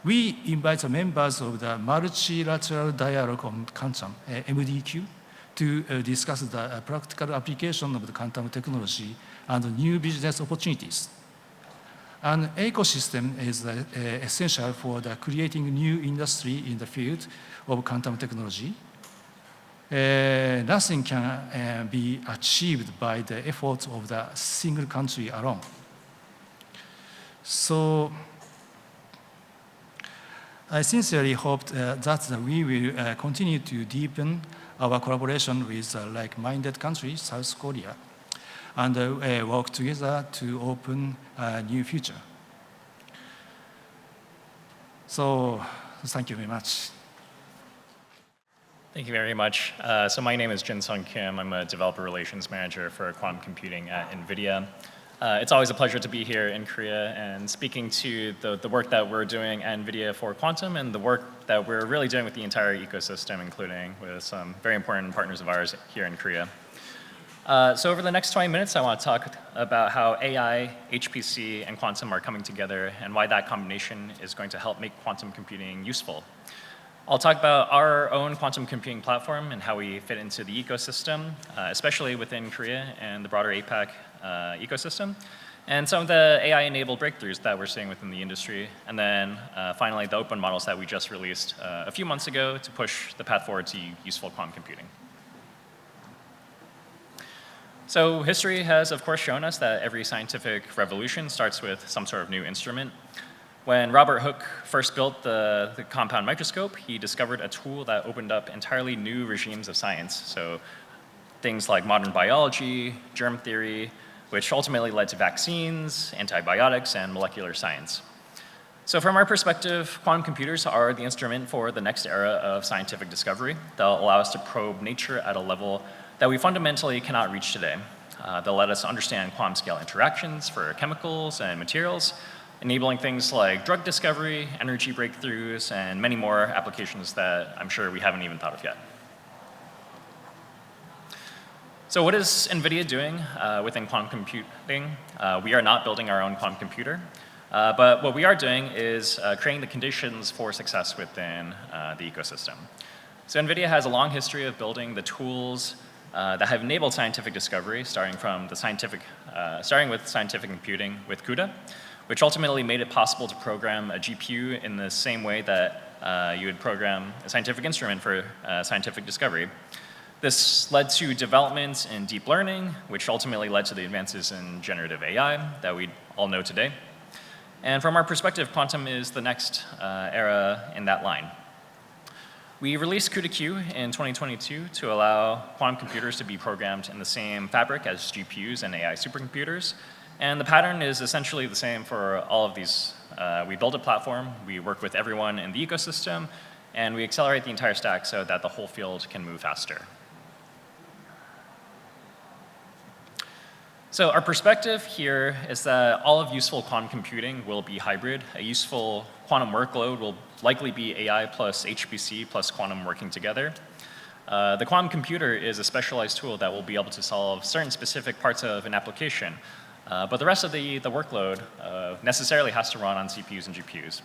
We invite the members of the Multilateral Dialogue on Quantum, MDQ, to discuss the practical application of the quantum technology and new business opportunities. An ecosystem is essential for creating new industry in the field of quantum technology. Nothing can be achieved by the efforts of the single country alone. So I sincerely hope that we will continue to deepen our collaboration with like-minded countries, South Korea, and work together to open a new future. So, thank you very much. Thank you very much. So my name is Jin Sung Kim. I'm a developer relations manager for quantum computing at NVIDIA. It's always a pleasure to be here in Korea and speaking to the work that we're doing at NVIDIA for quantum and the work that we're really doing with the entire ecosystem, including with some very important partners of ours here in Korea. So over the next 20 minutes, I want to talk about how AI, HPC, and quantum are coming together and why that combination is going to help make quantum computing useful. I'll talk about our own quantum computing platform and how we fit into the ecosystem, especially within Korea and the broader APAC ecosystem, and some of the AI-enabled breakthroughs that we're seeing within the industry, and then finally the open models that we just released a few months ago to push the path forward to useful quantum computing. So history has, of course, shown us that every scientific revolution starts with some sort of new instrument. When Robert Hooke first built the compound microscope, he discovered a tool that opened up entirely new regimes of science. So things like modern biology, germ theory, which ultimately led to vaccines, antibiotics, and molecular science. So from our perspective, quantum computers are the instrument for the next era of scientific discovery. They'll allow us to probe nature at a level that we fundamentally cannot reach today. They'll let us understand quantum scale interactions for chemicals and materials, enabling things like drug discovery, energy breakthroughs, and many more applications that I'm sure we haven't even thought of yet. So what is NVIDIA doing within quantum computing? We are not building our own quantum computer, but what we are doing is creating the conditions for success within the ecosystem. So NVIDIA has a long history of building the tools that have enabled scientific discovery, starting with scientific computing with CUDA, which ultimately made it possible to program a GPU in the same way that you would program a scientific instrument for scientific discovery. This led to developments in deep learning, which ultimately led to the advances in generative AI that we all know today. And from our perspective, quantum is the next era in that line. We released CUDA-Q in 2022 to allow quantum computers to be programmed in the same fabric as GPUs and AI supercomputers. And the pattern is essentially the same for all of these. We build a platform, we work with everyone in the ecosystem, and we accelerate the entire stack so that the whole field can move faster. So our perspective here is that all of useful quantum computing will be hybrid. A useful quantum workload will likely be AI plus HPC plus quantum working together. The quantum computer is a specialized tool that will be able to solve certain specific parts of an application, but the rest of the workload necessarily has to run on CPUs and GPUs.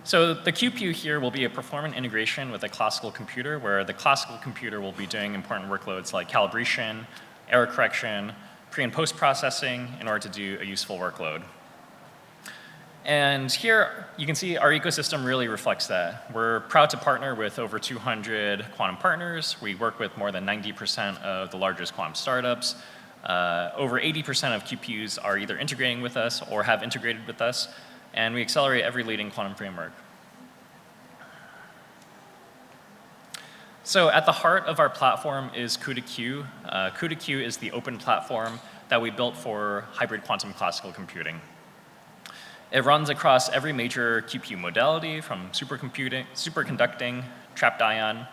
So the QPU here will be a performant integration with a classical computer, where the classical computer will be doing important workloads like calibration, error correction, pre and post processing in order to do a useful workload. And here you can see our ecosystem really reflects that. We're proud to partner with over 200 quantum partners. We work with more than 90% of the largest quantum startups. Over 80% of QPUs are either integrating with us or have integrated with us. And we accelerate every leading quantum framework. So at the heart of our platform is CUDA-Q. CUDA-Q is the open platform that we built for hybrid quantum classical computing. It runs across every major QPU modality from superconducting, trapped ion,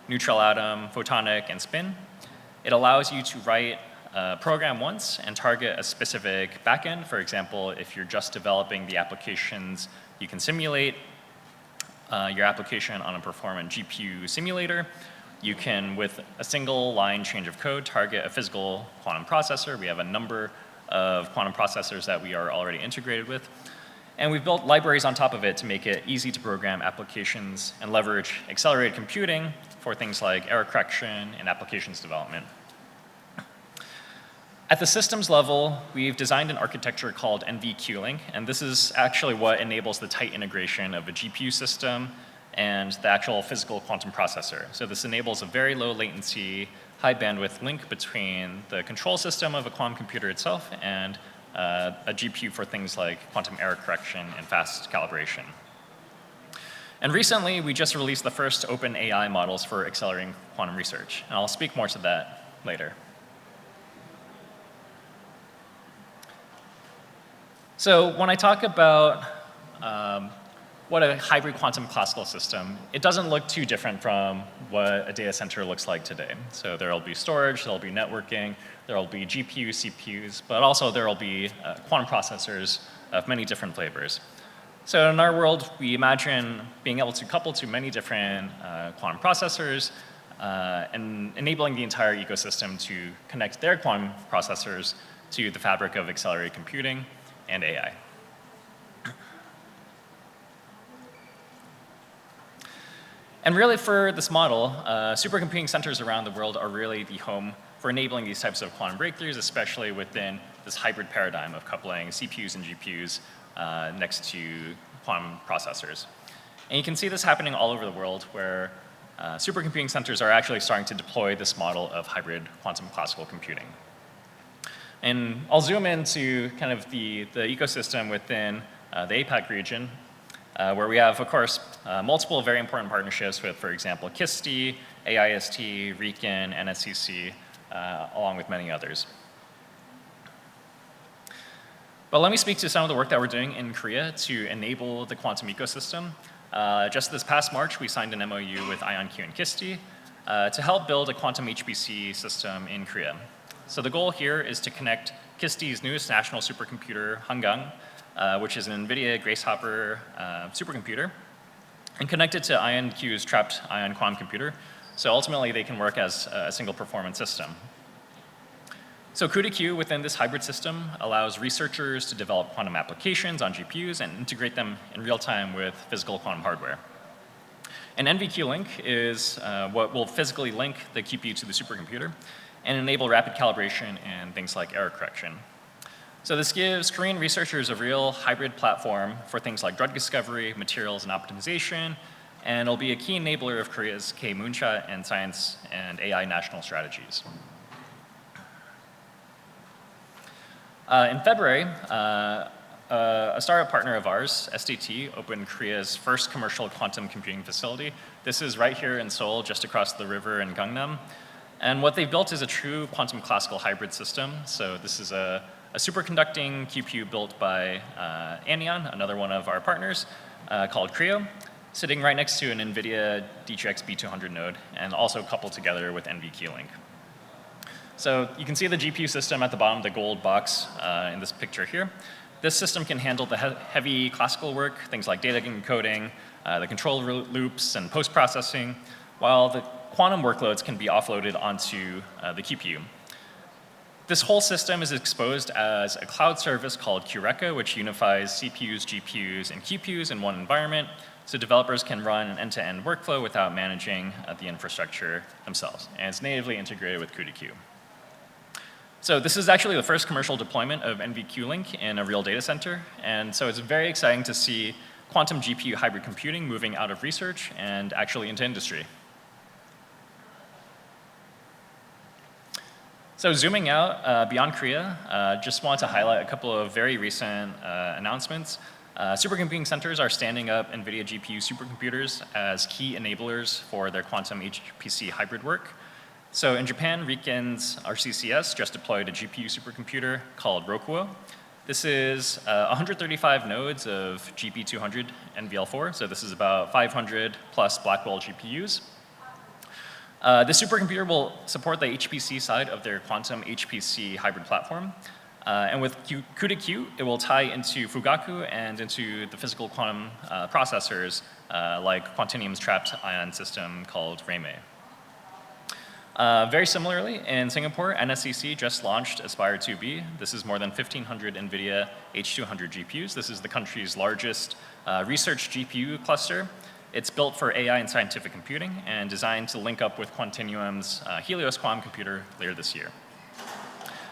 neutral atom, photonic, and spin. It allows you to write a program once and target a specific backend. For example, if you're just developing the applications, you can simulate your application on a performant GPU simulator. You can, with a single line change of code, target a physical quantum processor. We have a number of quantum processors that we are already integrated with. And we've built libraries on top of it to make it easy to program applications and leverage accelerated computing for things like error correction and applications development. At the systems level, we've designed an architecture called NVIDIA, and this is actually what enables the tight integration of a GPU system and the actual physical quantum processor. So this enables a very low latency, high bandwidth link between the control system of a quantum computer itself and a GPU for things like quantum error correction and fast calibration. And recently, we just released the first open AI models for accelerating quantum research, and I'll speak more to that later. So when I talk about what a hybrid quantum classical system, it doesn't look too different from what a data center looks like today. So there will be storage, there will be networking, there will be GPUs, CPUs, but also there will be quantum processors of many different flavors. So in our world, we imagine being able to couple to many different quantum processors and enabling the entire ecosystem to connect their quantum processors to the fabric of accelerated computing and AI. And really for this model, supercomputing centers around the world are really the home for enabling these types of quantum breakthroughs, especially within this hybrid paradigm of coupling CPUs and GPUs next to quantum processors. And you can see this happening all over the world where supercomputing centers are actually starting to deploy this model of hybrid quantum classical computing. And I'll zoom into kind of the ecosystem within the APAC region, where we have, of course, multiple very important partnerships with, for example, KISTI, AIST, RIKEN, NSCC, along with many others. But let me speak to some of the work that we're doing in Korea to enable the quantum ecosystem. Just this past March, we signed an MOU with IonQ and KISTI to help build a quantum HPC system in Korea. So the goal here is to connect KISTI's newest national supercomputer, Hangang, which is an NVIDIA Grace Hopper supercomputer, and connect it to IonQ's trapped ion quantum computer. So ultimately, they can work as a single performance system. So CUDA-Q within this hybrid system allows researchers to develop quantum applications on GPUs and integrate them in real time with physical quantum hardware. And NVIDIA Link is what will physically link the QPU to the supercomputer and enable rapid calibration and things like error correction. So this gives Korean researchers a real hybrid platform for things like drug discovery, materials and optimization, and it'll be a key enabler of Korea's K-moonshot and science and AI national strategies. In February, a startup partner of ours, SDT, opened Korea's first commercial quantum computing facility. This is right here in Seoul, just across the river in Gangnam. And what they've built is a true quantum classical hybrid system. So this is a superconducting QPU built by Anion, another one of our partners, called Creo, sitting right next to an NVIDIA DGX B200 node, and also coupled together with NVIDIA Link. So you can see the GPU system at the bottom, the gold box in this picture here. This system can handle the heavy classical work, things like data encoding, the control loops, and post-processing, while the quantum workloads can be offloaded onto the QPU. This whole system is exposed as a cloud service called QRNG, which unifies CPUs, GPUs, and QPUs in one environment, so developers can run an end-to-end workflow without managing the infrastructure themselves. And it's natively integrated with CUDA-Q. So this is actually the first commercial deployment of NVQ Link in a real data center. And so it's very exciting to see quantum GPU hybrid computing moving out of research and actually into industry. So zooming out beyond Korea, just want to highlight a couple of very recent announcements. Supercomputing centers are standing up NVIDIA GPU supercomputers as key enablers for their quantum HPC hybrid work. So in Japan, Riken's RCCS just deployed a GPU supercomputer called Rokuo. This is 135 nodes of GB200 NVL4, so this is about 500 plus Blackwell GPUs. This supercomputer will support the HPC side of their quantum HPC hybrid platform. And with CUDA-Q, it will tie into Fugaku and into the physical quantum processors like Quantinuum's trapped ion system called RayMay. Very similarly, in Singapore, NSCC just launched Aspire 2B. This is more than 1,500 NVIDIA H200 GPUs. This is the country's largest research GPU cluster. It's built for AI and scientific computing and designed to link up with Quantinuum's Helios quantum computer later this year.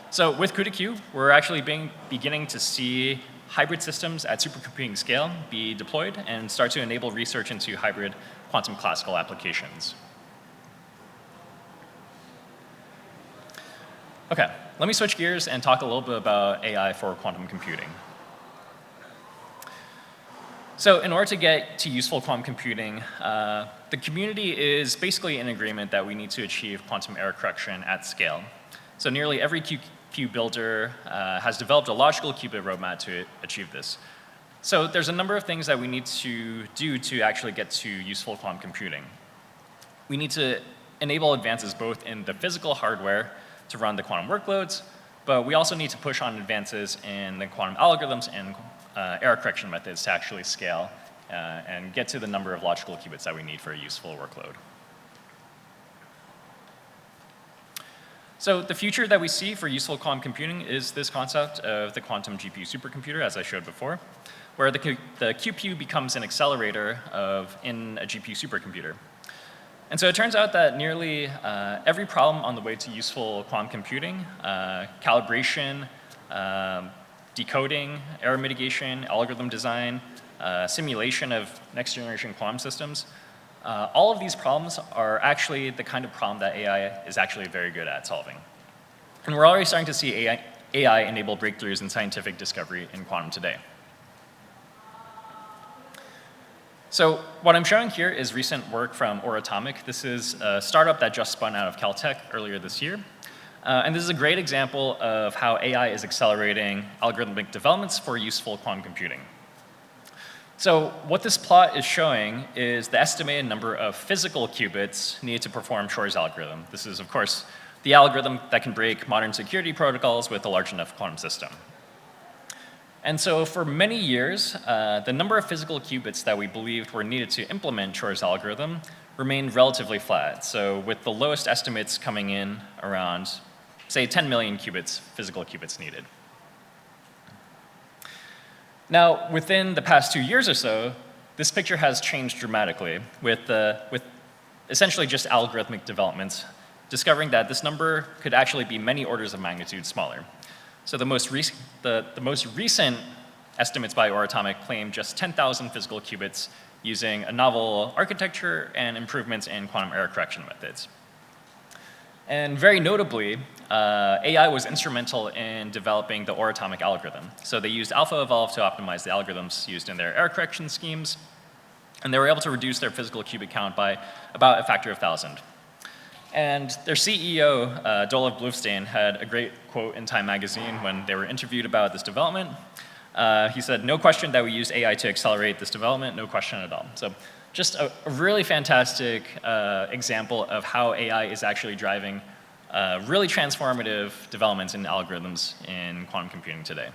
So with CUDA-Q, we're actually beginning to see hybrid systems at supercomputing scale be deployed and start to enable research into hybrid quantum classical applications. Okay, let me switch gears and talk a little bit about AI for quantum computing. So in order to get to useful quantum computing, the community is basically in agreement that we need to achieve quantum error correction at scale. So nearly every QQ builder has developed a logical qubit roadmap to achieve this. So there's a number of things that we need to do to actually get to useful quantum computing. We need to enable advances both in the physical hardware to run the quantum workloads, but we also need to push on advances in the quantum algorithms and error correction methods to actually scale and get to the number of logical qubits that we need for a useful workload. So the future that we see for useful quantum computing is this concept of the quantum GPU supercomputer, as I showed before, where the QPU becomes an accelerator in a GPU supercomputer. And so it turns out that nearly every problem on the way to useful quantum computing, calibration, decoding, error mitigation, algorithm design, simulation of next generation quantum systems, all of these problems are actually the kind of problem that AI is actually very good at solving. And we're already starting to see AI enable breakthroughs in scientific discovery in quantum today. So what I'm showing here is recent work from Oratomic. This is a startup that just spun out of Caltech earlier this year. And this is a great example of how AI is accelerating algorithmic developments for useful quantum computing. So what this plot is showing is the estimated number of physical qubits needed to perform Shor's algorithm. This is, of course, the algorithm that can break modern security protocols with a large enough quantum system. And so for many years, the number of physical qubits that we believed were needed to implement Shor's algorithm remained relatively flat. So with the lowest estimates coming in around, say, 10 million qubits, physical qubits needed. Now, within the past 2 years or so, this picture has changed dramatically with essentially just algorithmic developments, discovering that this number could actually be many orders of magnitude smaller. So the most recent estimates by Oratomic claim just 10,000 physical qubits using a novel architecture and improvements in quantum error correction methods. And very notably, AI was instrumental in developing the Oratomic algorithm. So they used AlphaEvolve to optimize the algorithms used in their error correction schemes, and they were able to reduce their physical qubit count by about a factor of 1,000. And their CEO, Dolev Blufstein, had a great quote in Time magazine when they were interviewed about this development. He said, "No question that we use AI to accelerate this development, no question at all." So just a really fantastic example of how AI is actually driving really transformative developments in algorithms in quantum computing today.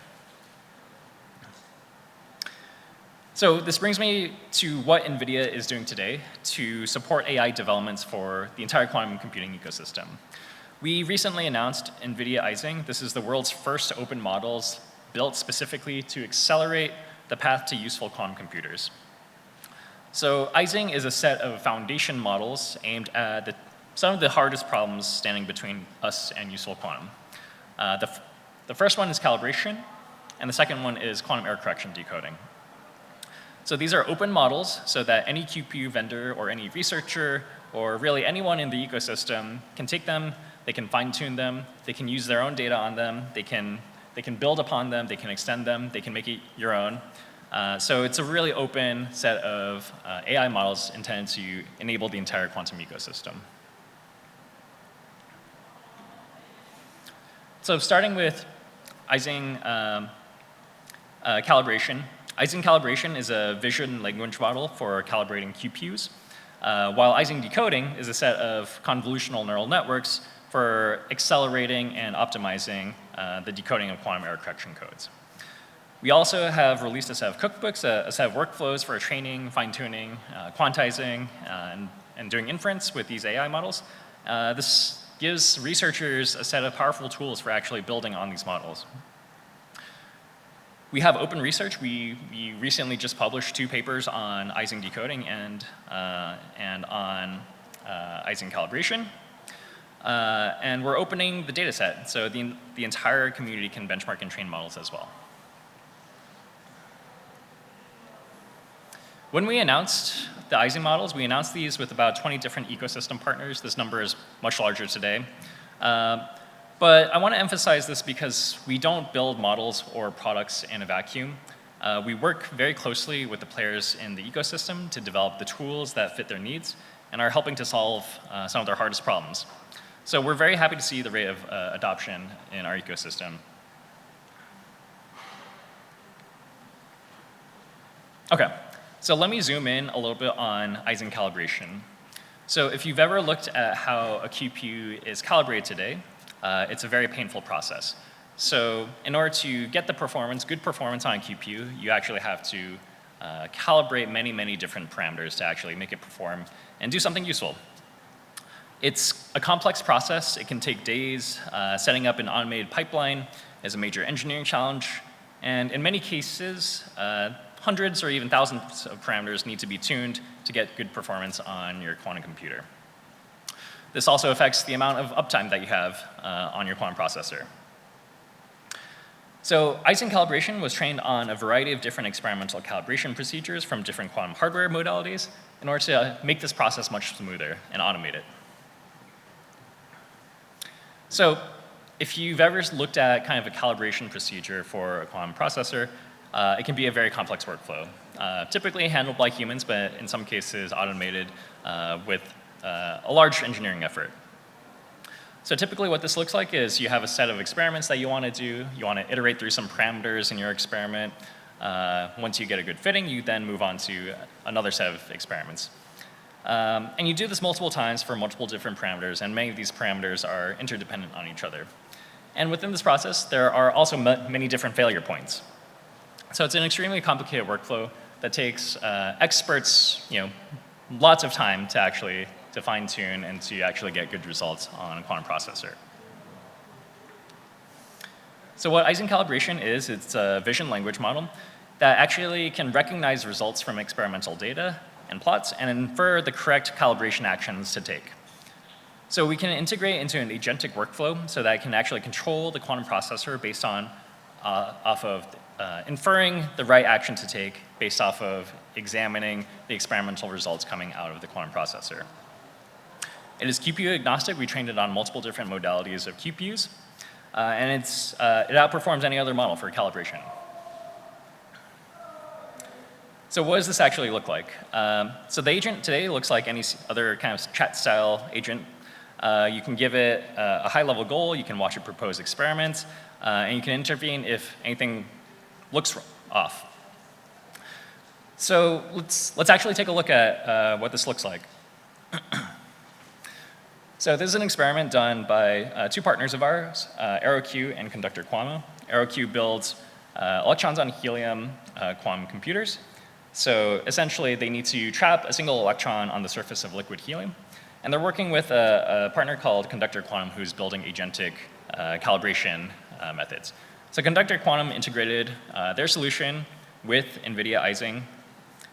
So this brings me to what NVIDIA is doing today to support AI developments for the entire quantum computing ecosystem. We recently announced NVIDIA Ising. This is the world's first open models built specifically to accelerate the path to useful quantum computers. So Ising is a set of foundation models aimed at some of the hardest problems standing between us and useful quantum. The first one is calibration, and the second one is quantum error correction decoding. So these are open models so that any QPU vendor or any researcher or really anyone in the ecosystem can take them, they can fine-tune them, they can use their own data on them, they can build upon them, they can extend them, they can make it your own. So it's a really open set of AI models intended to enable the entire quantum ecosystem. So starting with Ising calibration. Ising calibration is a vision language model for calibrating QPUs, while Ising decoding is a set of convolutional neural networks for accelerating and optimizing the decoding of quantum error correction codes. We also have released a set of cookbooks, a set of workflows for training, fine-tuning, quantizing, and doing inference with these AI models. This gives researchers a set of powerful tools for actually building on these models. We have open research. We recently just published 2 papers on Ising decoding and on Ising calibration. And we're opening the data set, so the entire community can benchmark and train models as well. When we announced the Ising models, we announced these with about 20 different ecosystem partners. This number is much larger today. But I want to emphasize this because we don't build models or products in a vacuum. We work very closely with the players in the ecosystem to develop the tools that fit their needs and are helping to solve some of their hardest problems. So we're very happy to see the rate of adoption in our ecosystem. Okay, so let me zoom in a little bit on Ising calibration. So if you've ever looked at how a QPU is calibrated today, it's a very painful process. So in order to get the performance, good performance on a QPU, you actually have to calibrate many, many different parameters to actually make it perform and do something useful. It's a complex process. It can take days. Setting up an automated pipeline is a major engineering challenge. And in many cases, hundreds or even thousands of parameters need to be tuned to get good performance on your quantum computer. This also affects the amount of uptime that you have on your quantum processor. So Ising calibration was trained on a variety of different experimental calibration procedures from different quantum hardware modalities in order to make this process much smoother and automate it. So if you've ever looked at kind of a calibration procedure for a quantum processor, it can be a very complex workflow. Typically handled by humans, but in some cases automated with a large engineering effort. So typically what this looks like is you have a set of experiments that you want to do. You want to iterate through some parameters in your experiment. Once you get a good fitting, you then move on to another set of experiments. And you do this multiple times for multiple different parameters, and many of these parameters are interdependent on each other. And within this process, there are also many different failure points. So it's an extremely complicated workflow that takes experts, lots of time to fine-tune and to actually get good results on a quantum processor. So what Ising calibration is, it's a vision language model that actually can recognize results from experimental data and plots and infer the correct calibration actions to take. So we can integrate into an agentic workflow so that it can actually control the quantum processor based on off of inferring the right action to take based off of examining the experimental results coming out of the quantum processor. It is QPU agnostic. We trained it on multiple different modalities of QPUs. And it outperforms any other model for calibration. So what does this actually look like? So the agent today looks like any other kind of chat-style agent. You can give it a high-level goal. You can watch it propose experiments. And you can intervene if anything looks off. So let's actually take a look at what this looks like. So this is an experiment done by 2 partners of ours, IonQ and Conductor Quantum. IonQ builds electrons on helium quantum computers. So essentially, they need to trap a single electron on the surface of liquid helium. And they're working with a partner called Conductor Quantum, who's building agentic calibration methods. So Conductor Quantum integrated their solution with NVIDIA Ising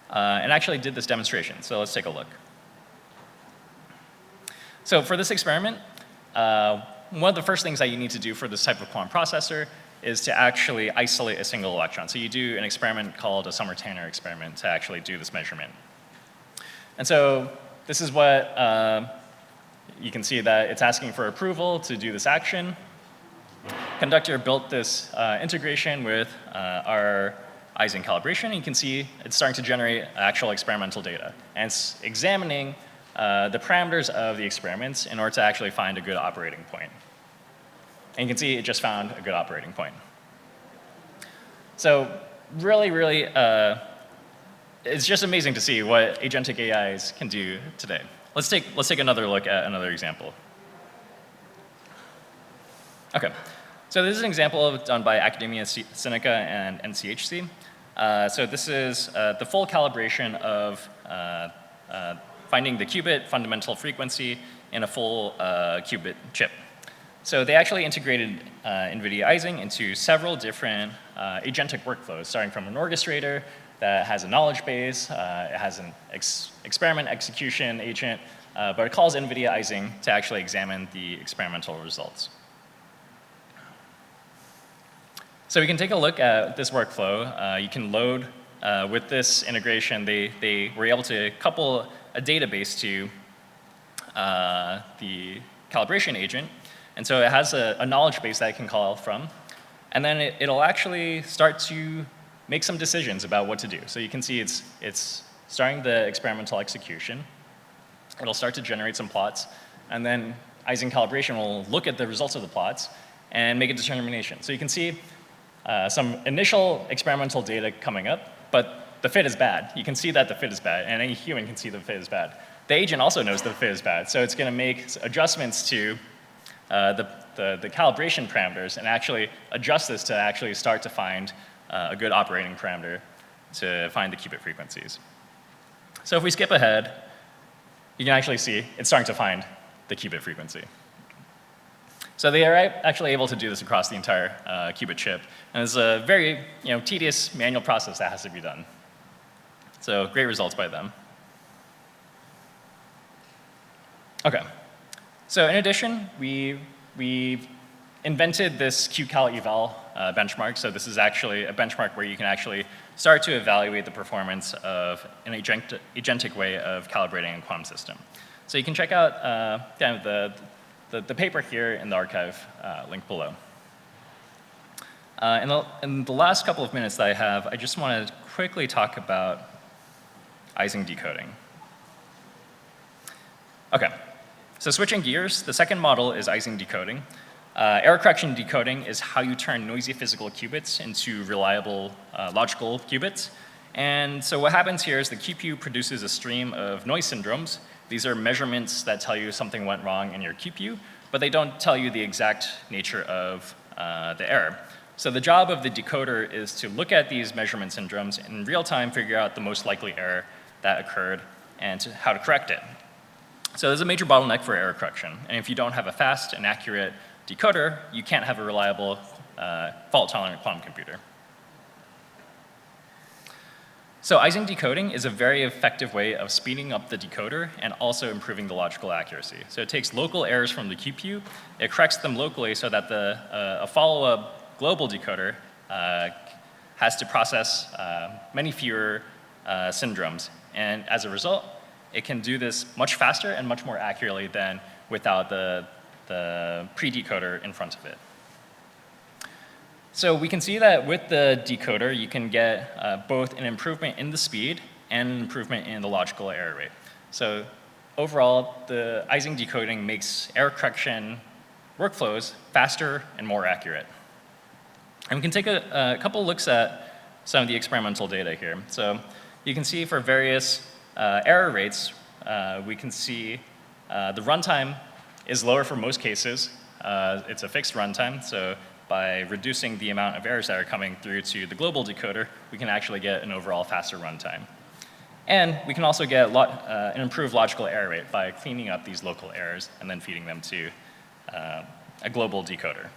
and actually did this demonstration. So let's take a look. So for this experiment, one of the first things that you need to do for this type of quantum processor is to actually isolate a single electron. So you do an experiment called a Summer-Tanner experiment to actually do this measurement. And so this is what you can see that it's asking for approval to do this action. Conductor built this integration with our Ising calibration, and you can see it's starting to generate actual experimental data. And it's examining the parameters of the experiments in order to actually find a good operating point. And you can see it just found a good operating point. So really, really, it's just amazing to see what agentic AIs can do today. Let's take another look at another example. Okay, so this is an example done by Academia Sinica and NCHC. So this is the full calibration of finding the qubit fundamental frequency in a full qubit chip. So they actually integrated NVIDIA Ising into several different agentic workflows, starting from an orchestrator that has a knowledge base, it has an experiment execution agent, but it calls NVIDIA Ising to actually examine the experimental results. So we can take a look at this workflow. You can load, with this integration, they were able to couple a database to the calibration agent. And so it has a knowledge base that it can call from. And then it'll actually start to make some decisions about what to do. So you can see it's starting the experimental execution. It'll start to generate some plots. And then Ising calibration will look at the results of the plots and make a determination. So you can see some initial experimental data coming up, but the fit is bad. You can see that the fit is bad, and any human can see the fit is bad. The agent also knows the fit is bad, so it's going to make adjustments to the calibration parameters and actually adjust this to actually start to find a good operating parameter to find the qubit frequencies. So if we skip ahead, you can actually see it's starting to find the qubit frequency. So they are actually able to do this across the entire qubit chip, and it's a very tedious manual process that has to be done. So great results by them. Okay. So in addition, we invented this QCal-eval benchmark. So this is actually a benchmark where you can actually start to evaluate the performance of an agentic way of calibrating a quantum system. So you can check out kind of the paper here in the archive link below. In the last couple of minutes that I have, I just want to quickly talk about Ising decoding. Okay. So switching gears, the second model is Ising decoding. Error correction decoding is how you turn noisy physical qubits into reliable logical qubits. And so what happens here is the QPU produces a stream of noise syndromes. These are measurements that tell you something went wrong in your QPU, but they don't tell you the exact nature of the error. So the job of the decoder is to look at these measurement syndromes and in real time figure out the most likely error that occurred and how to correct it. So there's a major bottleneck for error correction. And if you don't have a fast and accurate decoder, you can't have a reliable, fault-tolerant quantum computer. So Ising decoding is a very effective way of speeding up the decoder and also improving the logical accuracy. So it takes local errors from the QPU, it corrects them locally so that a follow-up global decoder has to process many fewer syndromes. And as a result, it can do this much faster and much more accurately than without the pre-decoder in front of it. So we can see that with the decoder, you can get both an improvement in the speed and an improvement in the logical error rate. So overall, the Ising decoding makes error correction workflows faster and more accurate. And we can take a couple looks at some of the experimental data here. So you can see for various error rates, we can see the runtime is lower for most cases. It's a fixed runtime, so by reducing the amount of errors that are coming through to the global decoder, we can actually get an overall faster runtime. And we can also get an improved logical error rate by cleaning up these local errors and then feeding them to a global decoder.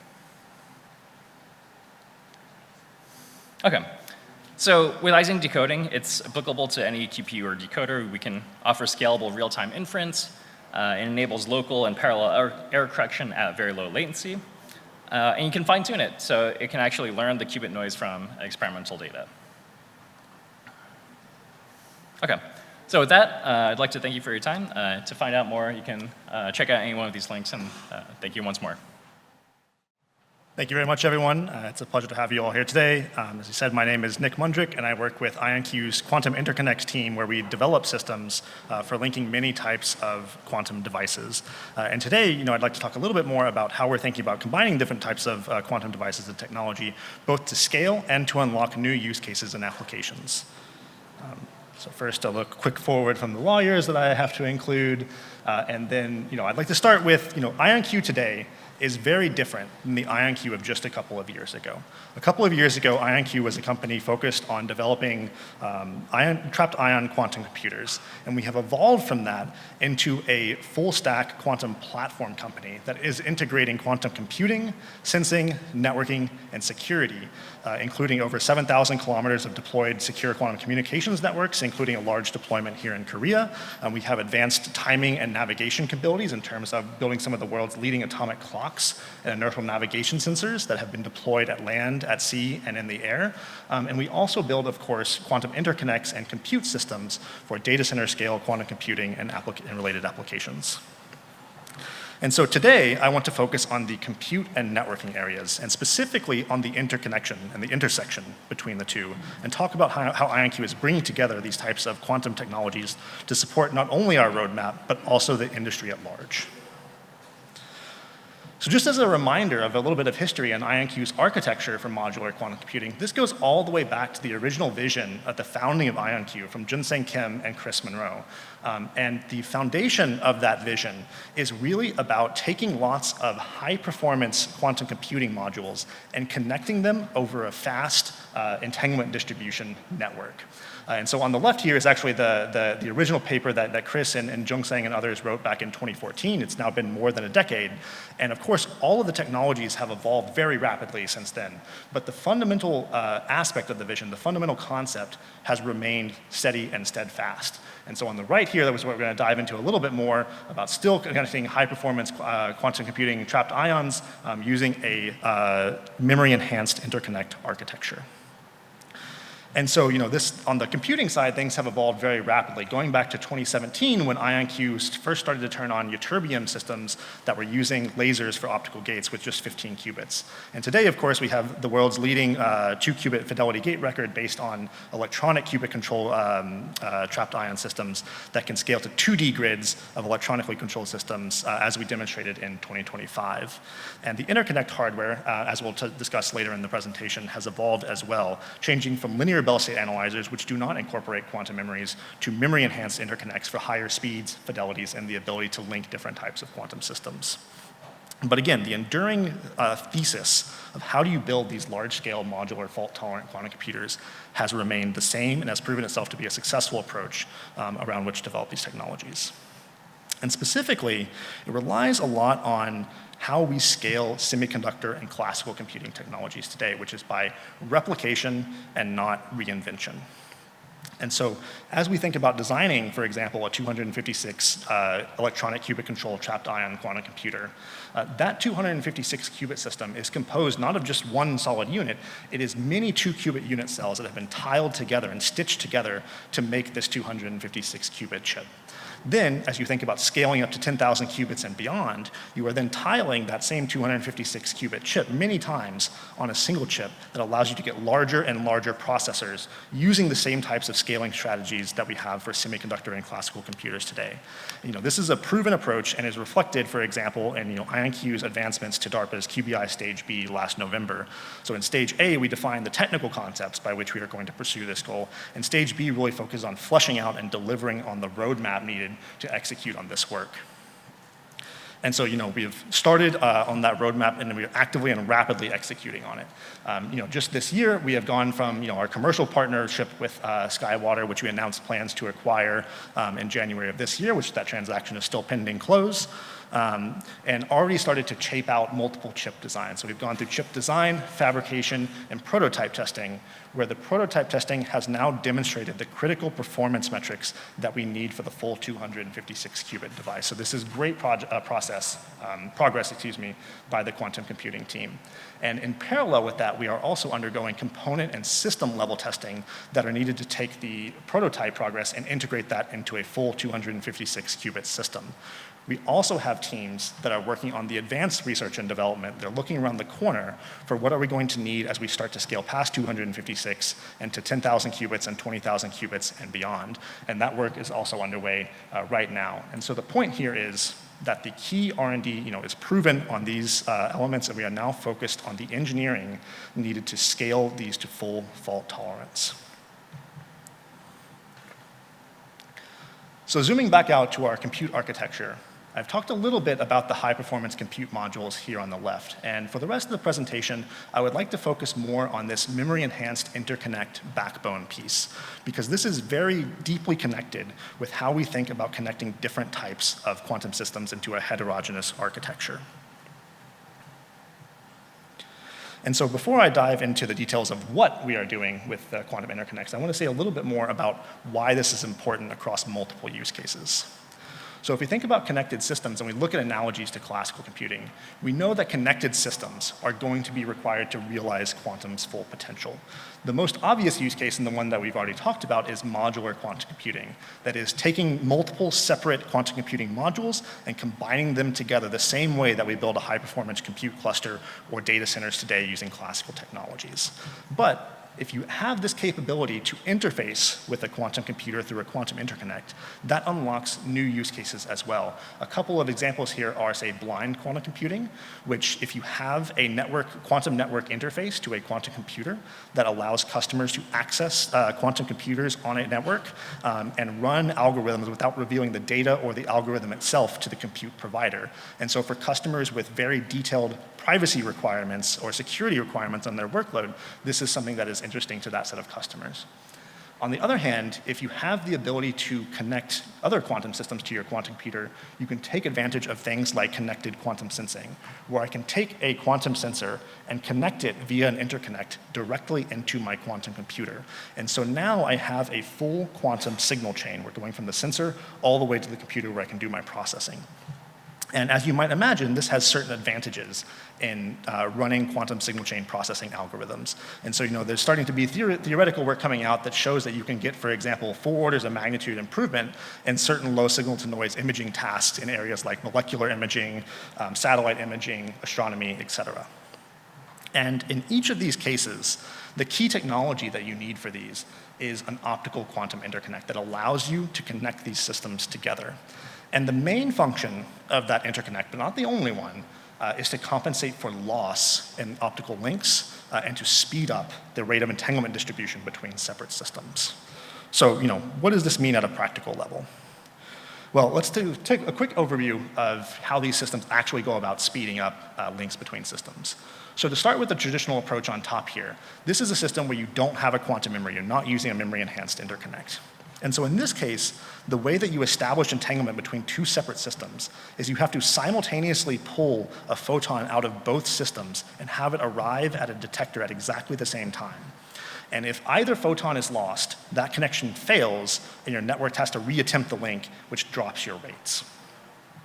Okay. So with Ising decoding, it's applicable to any QPU or decoder. We can offer scalable real-time inference. It enables local and parallel error correction at very low latency. And you can fine-tune it, so it can actually learn the qubit noise from experimental data. OK, so with that, I'd like to thank you for your time. To find out more, you can check out any one of these links, and thank you once more. Thank you very much, everyone. It's a pleasure to have you all here today. As you said, my name is Nick Mondrik, and I work with IonQ's Quantum Interconnects team, where we develop systems for linking many types of quantum devices. And today, I'd like to talk a little bit more about how we're thinking about combining different types of quantum devices and technology, both to scale and to unlock new use cases and applications. So first, a look quick forward from the lawyers that I have to include. And then, I'd like to start with, IonQ today is very different than the IonQ of just a couple of years ago. A couple of years ago, IonQ was a company focused on developing trapped ion quantum computers. And we have evolved from that into a full-stack quantum platform company that is integrating quantum computing, sensing, networking, and security, including over 7,000 kilometers of deployed secure quantum communications networks, including a large deployment here in Korea. We have advanced timing and navigation capabilities in terms of building some of the world's leading atomic clocks and inertial navigation sensors that have been deployed at land, at sea, and in the air. And we also build, of course, quantum interconnects and compute systems for data center scale quantum computing and related applications. And so today, I want to focus on the compute and networking areas, and specifically on the interconnection and the intersection between the two, and talk about how IonQ is bringing together these types of quantum technologies to support not only our roadmap, but also the industry at large. So just as a reminder of a little bit of history on IonQ's architecture for modular quantum computing, this goes all the way back to the original vision at the founding of IonQ from Junseng Kim and Chris Monroe. And the foundation of that vision is really about taking lots of high-performance quantum computing modules and connecting them over a fast entanglement distribution network. And so on the left here is actually the original paper that Chris and Junseng and others wrote back in 2014. It's now been more than a decade. And of course, all of the technologies have evolved very rapidly since then. But the fundamental aspect of the vision, the fundamental concept, has remained steady and steadfast. And so on the right here, that was what we're going to dive into a little bit more about still connecting high-performance quantum computing trapped ions using a memory-enhanced interconnect architecture. And so, this on the computing side, things have evolved very rapidly. Going back to 2017, when IonQ first started to turn on ytterbium systems that were using lasers for optical gates with just 15 qubits. And today, of course, we have the world's leading 2-qubit fidelity gate record based on electronic qubit control trapped ion systems that can scale to 2D grids of electronically controlled systems, as we demonstrated in 2025. And the interconnect hardware, as we'll discuss later in the presentation, has evolved as well, changing from linear Bell state analyzers, which do not incorporate quantum memories, to memory-enhanced interconnects for higher speeds, fidelities, and the ability to link different types of quantum systems. But again, the enduring thesis of how do you build these large-scale modular fault-tolerant quantum computers has remained the same and has proven itself to be a successful approach around which to develop these technologies. And specifically, it relies a lot on how we scale semiconductor and classical computing technologies today, which is by replication and not reinvention. And so as we think about designing, for example, a 256 electronic qubit control trapped ion quantum computer, that 256 qubit system is composed not of just one solid unit, it is many 2-qubit unit cells that have been tiled together and stitched together to make this 256 qubit chip. Then, as you think about scaling up to 10,000 qubits and beyond, you are then tiling that same 256 qubit chip many times on a single chip that allows you to get larger and larger processors using the same types of scaling strategies that we have for semiconductor and classical computers today. This is a proven approach and is reflected, for example, in IonQ's advancements to DARPA's QBI Stage B last November. So in Stage A, we defined the technical concepts by which we are going to pursue this goal, and Stage B really focuses on fleshing out and delivering on the roadmap needed to execute on this work. And so, we have started on that roadmap, and we are actively and rapidly executing on it. Just this year, we have gone from, our commercial partnership with Skywater, which we announced plans to acquire in January of this year, which that transaction is still pending close. and already started to shape out multiple chip designs. So we've gone through chip design, fabrication, and prototype testing, where the prototype testing has now demonstrated the critical performance metrics that we need for the full 256 qubit device. So this is great progress by the quantum computing team. And in parallel with that, we are also undergoing component and system level testing that are needed to take the prototype progress and integrate that into a full 256 qubit system. We also have teams that are working on the advanced research and development. They're looking around the corner for what are we going to need as we start to scale past 256 and to 10,000 qubits and 20,000 qubits and beyond. And that work is also underway right now. And so the point here is that the key R&D is proven on these elements, and we are now focused on the engineering needed to scale these to full fault tolerance. So zooming back out to our compute architecture, I've talked a little bit about the high-performance compute modules here on the left. And for the rest of the presentation, I would like to focus more on this memory-enhanced interconnect backbone piece, because this is very deeply connected with how we think about connecting different types of quantum systems into a heterogeneous architecture. And so before I dive into the details of what we are doing with the quantum interconnects, I want to say a little bit more about why this is important across multiple use cases. So if we think about connected systems and we look at analogies to classical computing, we know that connected systems are going to be required to realize quantum's full potential. The most obvious use case, and the one that we've already talked about, is modular quantum computing. That is, taking multiple separate quantum computing modules and combining them together the same way that we build a high-performance compute cluster or data centers today using classical technologies. But if you have this capability to interface with a quantum computer through a quantum interconnect, that unlocks new use cases as well. A couple of examples here are, say, blind quantum computing, which if you have a quantum network interface to a quantum computer that allows customers to access quantum computers on a network and run algorithms without revealing the data or the algorithm itself to the compute provider. And so for customers with very detailed privacy requirements or security requirements on their workload, this is something that is interesting to that set of customers. On the other hand, if you have the ability to connect other quantum systems to your quantum computer, you can take advantage of things like connected quantum sensing, where I can take a quantum sensor and connect it via an interconnect directly into my quantum computer. And so now I have a full quantum signal chain. We're going from the sensor all the way to the computer where I can do my processing. And as you might imagine, this has certain advantages in running quantum signal chain processing algorithms. And so, there's starting to be theoretical work coming out that shows that you can get, for example, 4 orders of magnitude improvement in certain low signal to noise imaging tasks in areas like molecular imaging, satellite imaging, astronomy, et cetera. And in each of these cases, the key technology that you need for these is an optical quantum interconnect that allows you to connect these systems together. And the main function of that interconnect, but not the only one, is to compensate for loss in optical links and to speed up the rate of entanglement distribution between separate systems. So, what does this mean at a practical level? Well, let's take a quick overview of how these systems actually go about speeding up links between systems. So to start with the traditional approach on top here, this is a system where you don't have a quantum memory. You're not using a memory-enhanced interconnect. And so in this case, the way that you establish entanglement between two separate systems is you have to simultaneously pull a photon out of both systems and have it arrive at a detector at exactly the same time. And if either photon is lost, that connection fails, and your network has to reattempt the link, which drops your rates.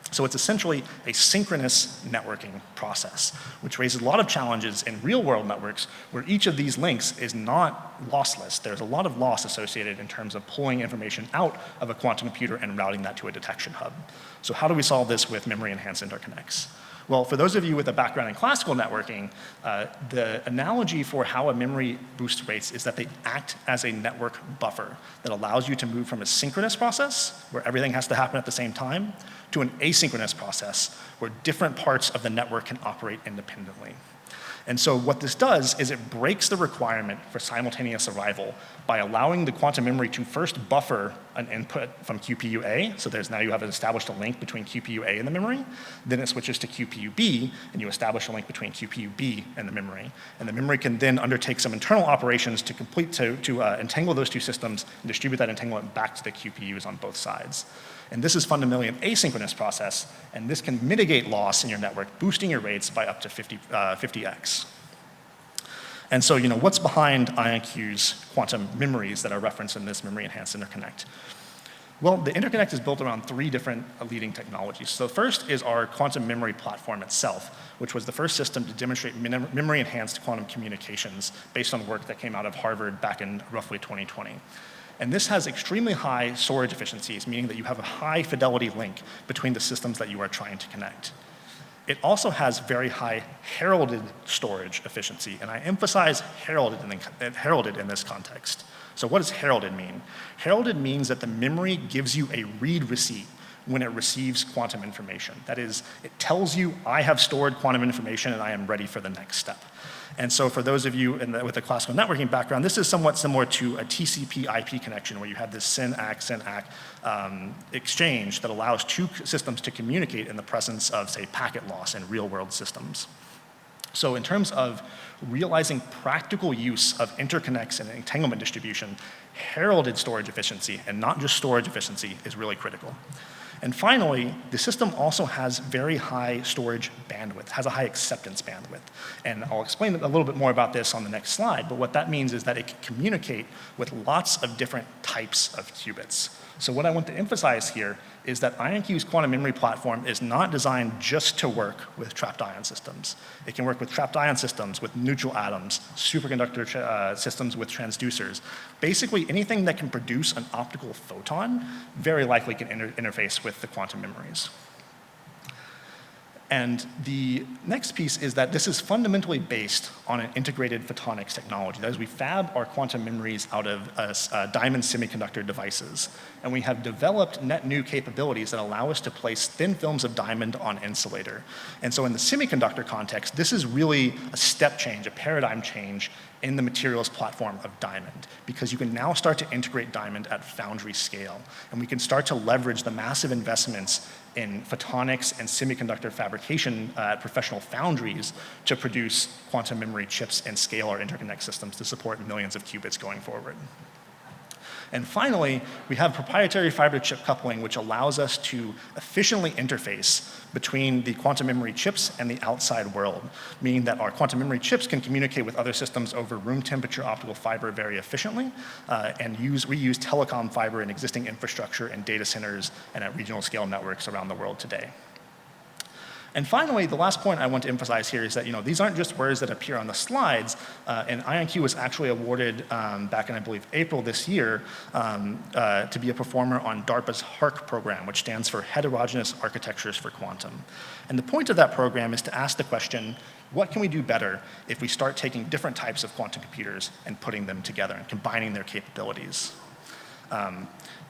So it's essentially a synchronous networking process, which raises a lot of challenges in real-world networks where each of these links is not lossless. There's a lot of loss associated in terms of pulling information out of a quantum computer and routing that to a detection hub. So how do we solve this with memory-enhanced interconnects? Well, for those of you with a background in classical networking, the analogy for how a memory boosts rates is that they act as a network buffer that allows you to move from a synchronous process, where everything has to happen at the same time, to an asynchronous process, where different parts of the network can operate independently. And so what this does is it breaks the requirement for simultaneous arrival by allowing the quantum memory to first buffer an input from QPU-A, so now you have established a link between QPU-A and the memory, then it switches to QPU-B, and you establish a link between QPU-B and the memory. And the memory can then undertake some internal operations to entangle those two systems and distribute that entanglement back to the QPUs on both sides. And this is fundamentally an asynchronous process, and this can mitigate loss in your network, boosting your rates by up to 50x. And so, what's behind IonQ's quantum memories that are referenced in this memory-enhanced interconnect? Well, the interconnect is built around 3 different leading technologies. So first is our quantum memory platform itself, which was the first system to demonstrate memory-enhanced quantum communications based on work that came out of Harvard back in roughly 2020. And this has extremely high storage efficiencies, meaning that you have a high fidelity link between the systems that you are trying to connect. It also has very high heralded storage efficiency, and I emphasize heralded in this context. So what does heralded mean? Heralded means that the memory gives you a read receipt when it receives quantum information. That is, it tells you, I have stored quantum information and I am ready for the next step. And so for those of you with a classical networking background, this is somewhat similar to a TCP IP connection where you have this SYN-ACK exchange that allows 2 systems to communicate in the presence of, say, packet loss in real-world systems. So in terms of realizing practical use of interconnects and entanglement distribution, heralded storage efficiency, and not just storage efficiency, is really critical. And finally, the system also has very high storage bandwidth, has a high acceptance bandwidth. And I'll explain a little bit more about this on the next slide, but what that means is that it can communicate with lots of different types of qubits. So what I want to emphasize here is that IonQ's quantum memory platform is not designed just to work with trapped ion systems. It can work with trapped ion systems, with neutral atoms, superconductor systems with transducers. Basically, anything that can produce an optical photon very likely can interface with the quantum memories. And the next piece is that this is fundamentally based on an integrated photonics technology. That is, we fab our quantum memories out of diamond semiconductor devices. And we have developed net new capabilities that allow us to place thin films of diamond on insulator. And so in the semiconductor context, this is really a step change, a paradigm change in the materials platform of diamond, because you can now start to integrate diamond at foundry scale. And we can start to leverage the massive investments in photonics and semiconductor fabrication at professional foundries to produce quantum memory chips and scale our interconnect systems to support millions of qubits going forward. And finally, we have proprietary fiber chip coupling, which allows us to efficiently interface between the quantum memory chips and the outside world, meaning that our quantum memory chips can communicate with other systems over room temperature optical fiber very efficiently, and reuse telecom fiber in existing infrastructure and data centers and at regional scale networks around the world today. And finally, the last point I want to emphasize here is that these aren't just words that appear on the slides, and IonQ was actually awarded back in, I believe, April this year to be a performer on DARPA's HARQ program, which stands for Heterogeneous Architectures for Quantum. And the point of that program is to ask the question, what can we do better if we start taking different types of quantum computers and putting them together and combining their capabilities?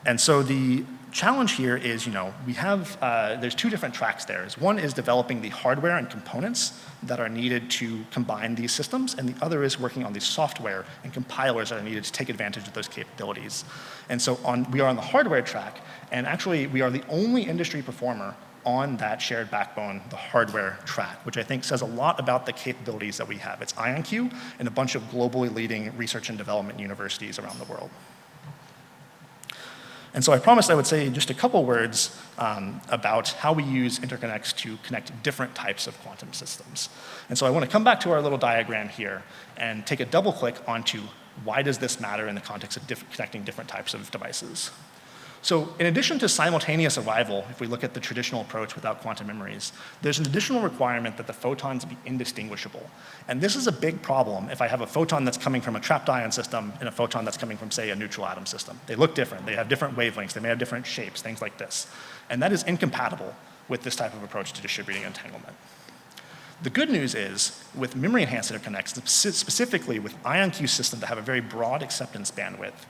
And so the challenge here is, we have, there's 2 different tracks there. One is developing the hardware and components that are needed to combine these systems, and the other is working on the software and compilers that are needed to take advantage of those capabilities. And so we are on the hardware track, and actually we are the only industry performer on that shared backbone, the hardware track, which I think says a lot about the capabilities that we have. It's IonQ and a bunch of globally leading research and development universities around the world. And so I promised I would say just a couple words about how we use interconnects to connect different types of quantum systems. And so I want to come back to our little diagram here and take a double click onto why does this matter in the context of connecting different types of devices. So in addition to simultaneous arrival, if we look at the traditional approach without quantum memories, there's an additional requirement that the photons be indistinguishable. And this is a big problem if I have a photon that's coming from a trapped ion system and a photon that's coming from, say, a neutral atom system. They look different, they have different wavelengths, they may have different shapes, things like this. And that is incompatible with this type of approach to distributing entanglement. The good news is, with memory-enhanced interconnects, specifically with IonQ systems that have a very broad acceptance bandwidth,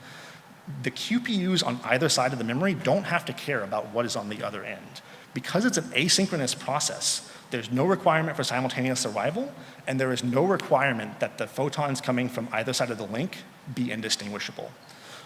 the QPUs on either side of the memory don't have to care about what is on the other end. Because it's an asynchronous process, there's no requirement for simultaneous arrival, and there is no requirement that the photons coming from either side of the link be indistinguishable.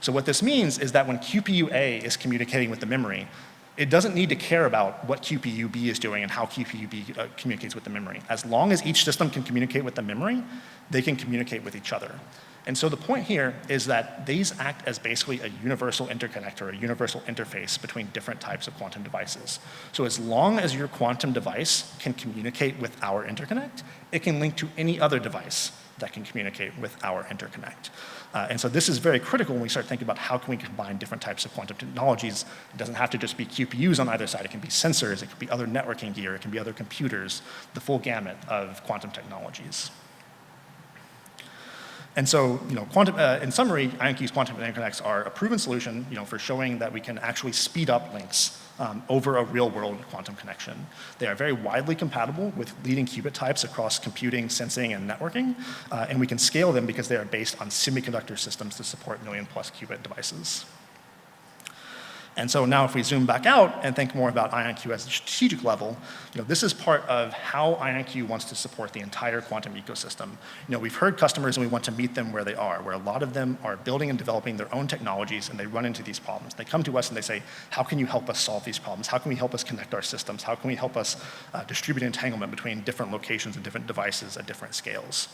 So what this means is that when QPU A is communicating with the memory, it doesn't need to care about what QPU B is doing and how QPU B communicates with the memory. As long as each system can communicate with the memory, they can communicate with each other. And so the point here is that these act as basically a universal interconnect or a universal interface between different types of quantum devices. So as long as your quantum device can communicate with our interconnect, it can link to any other device that can communicate with our interconnect. And so this is very critical when we start thinking about how can we combine different types of quantum technologies. It doesn't have to just be QPUs on either side. It can be sensors, it could be other networking gear, it can be other computers, the full gamut of quantum technologies. And so, in summary, IonQ's quantum interconnects are a proven solution, for showing that we can actually speed up links over a real-world quantum connection. They are very widely compatible with leading qubit types across computing, sensing, and networking, and we can scale them because they are based on semiconductor systems to support million-plus qubit devices. And so now if we zoom back out and think more about IonQ as a strategic level, this is part of how IonQ wants to support the entire quantum ecosystem. We've heard customers and we want to meet them where they are, where a lot of them are building and developing their own technologies and they run into these problems. They come to us and they say, how can you help us solve these problems? How can we help us connect our systems? How can we help us distribute entanglement between different locations and different devices at different scales?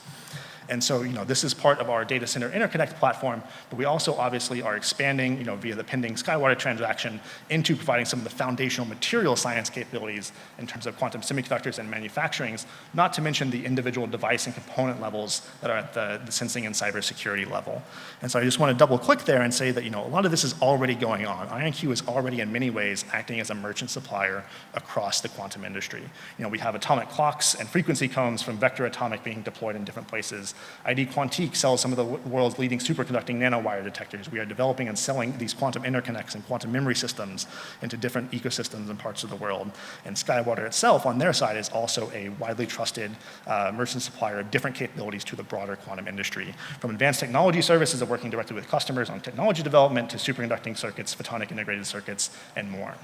And so, this is part of our data center interconnect platform, but we also obviously are expanding, via the pending SkyWater transaction into providing some of the foundational material science capabilities in terms of quantum semiconductors and manufacturings, not to mention the individual device and component levels that are at the sensing and cybersecurity level. And so I just want to double click there and say that, a lot of this is already going on. IonQ is already in many ways acting as a merchant supplier across the quantum industry. We have atomic clocks and frequency cones from Vector Atomic being deployed in different places. ID Quantique sells some of the world's leading superconducting nanowire detectors. We are developing and selling these quantum interconnects and quantum memory systems into different ecosystems and parts of the world. And SkyWater itself, on their side, is also a widely trusted merchant supplier of different capabilities to the broader quantum industry, from advanced technology services of working directly with customers on technology development to superconducting circuits, photonic integrated circuits, and more.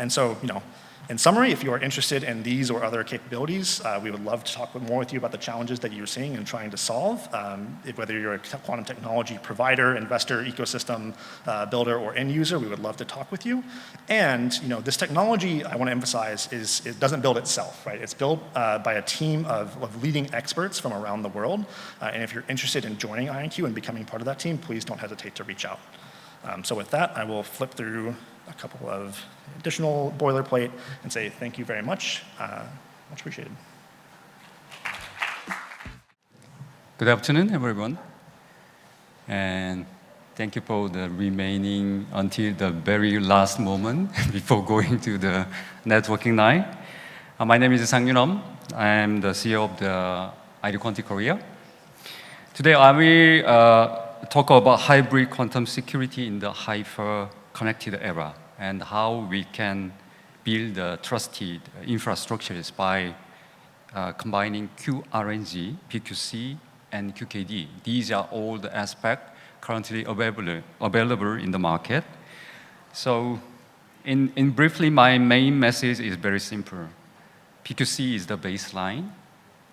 And so, in summary, if you are interested in these or other capabilities, we would love to talk more with you about the challenges that you're seeing and trying to solve. Whether you're a quantum technology provider, investor, ecosystem builder, or end user, we would love to talk with you. And this technology, I want to emphasize, it doesn't build itself, right? It's built by a team of leading experts from around the world. And if you're interested in joining IonQ and becoming part of that team, please don't hesitate to reach out. So with that, I will flip through a couple of additional boilerplate and say thank you very much. Much appreciated. Good afternoon, everyone. And thank you for the remaining until the very last moment before going to the networking night. My name is Sang Yun-om. I am the CEO of the IDQ Korea. Today, I will talk about hybrid quantum security in the hyper-connected era and how we can build trusted infrastructures by combining QRNG, PQC, and QKD. These are all the aspects currently available in the market. So, in briefly, my main message is very simple. PQC is the baseline.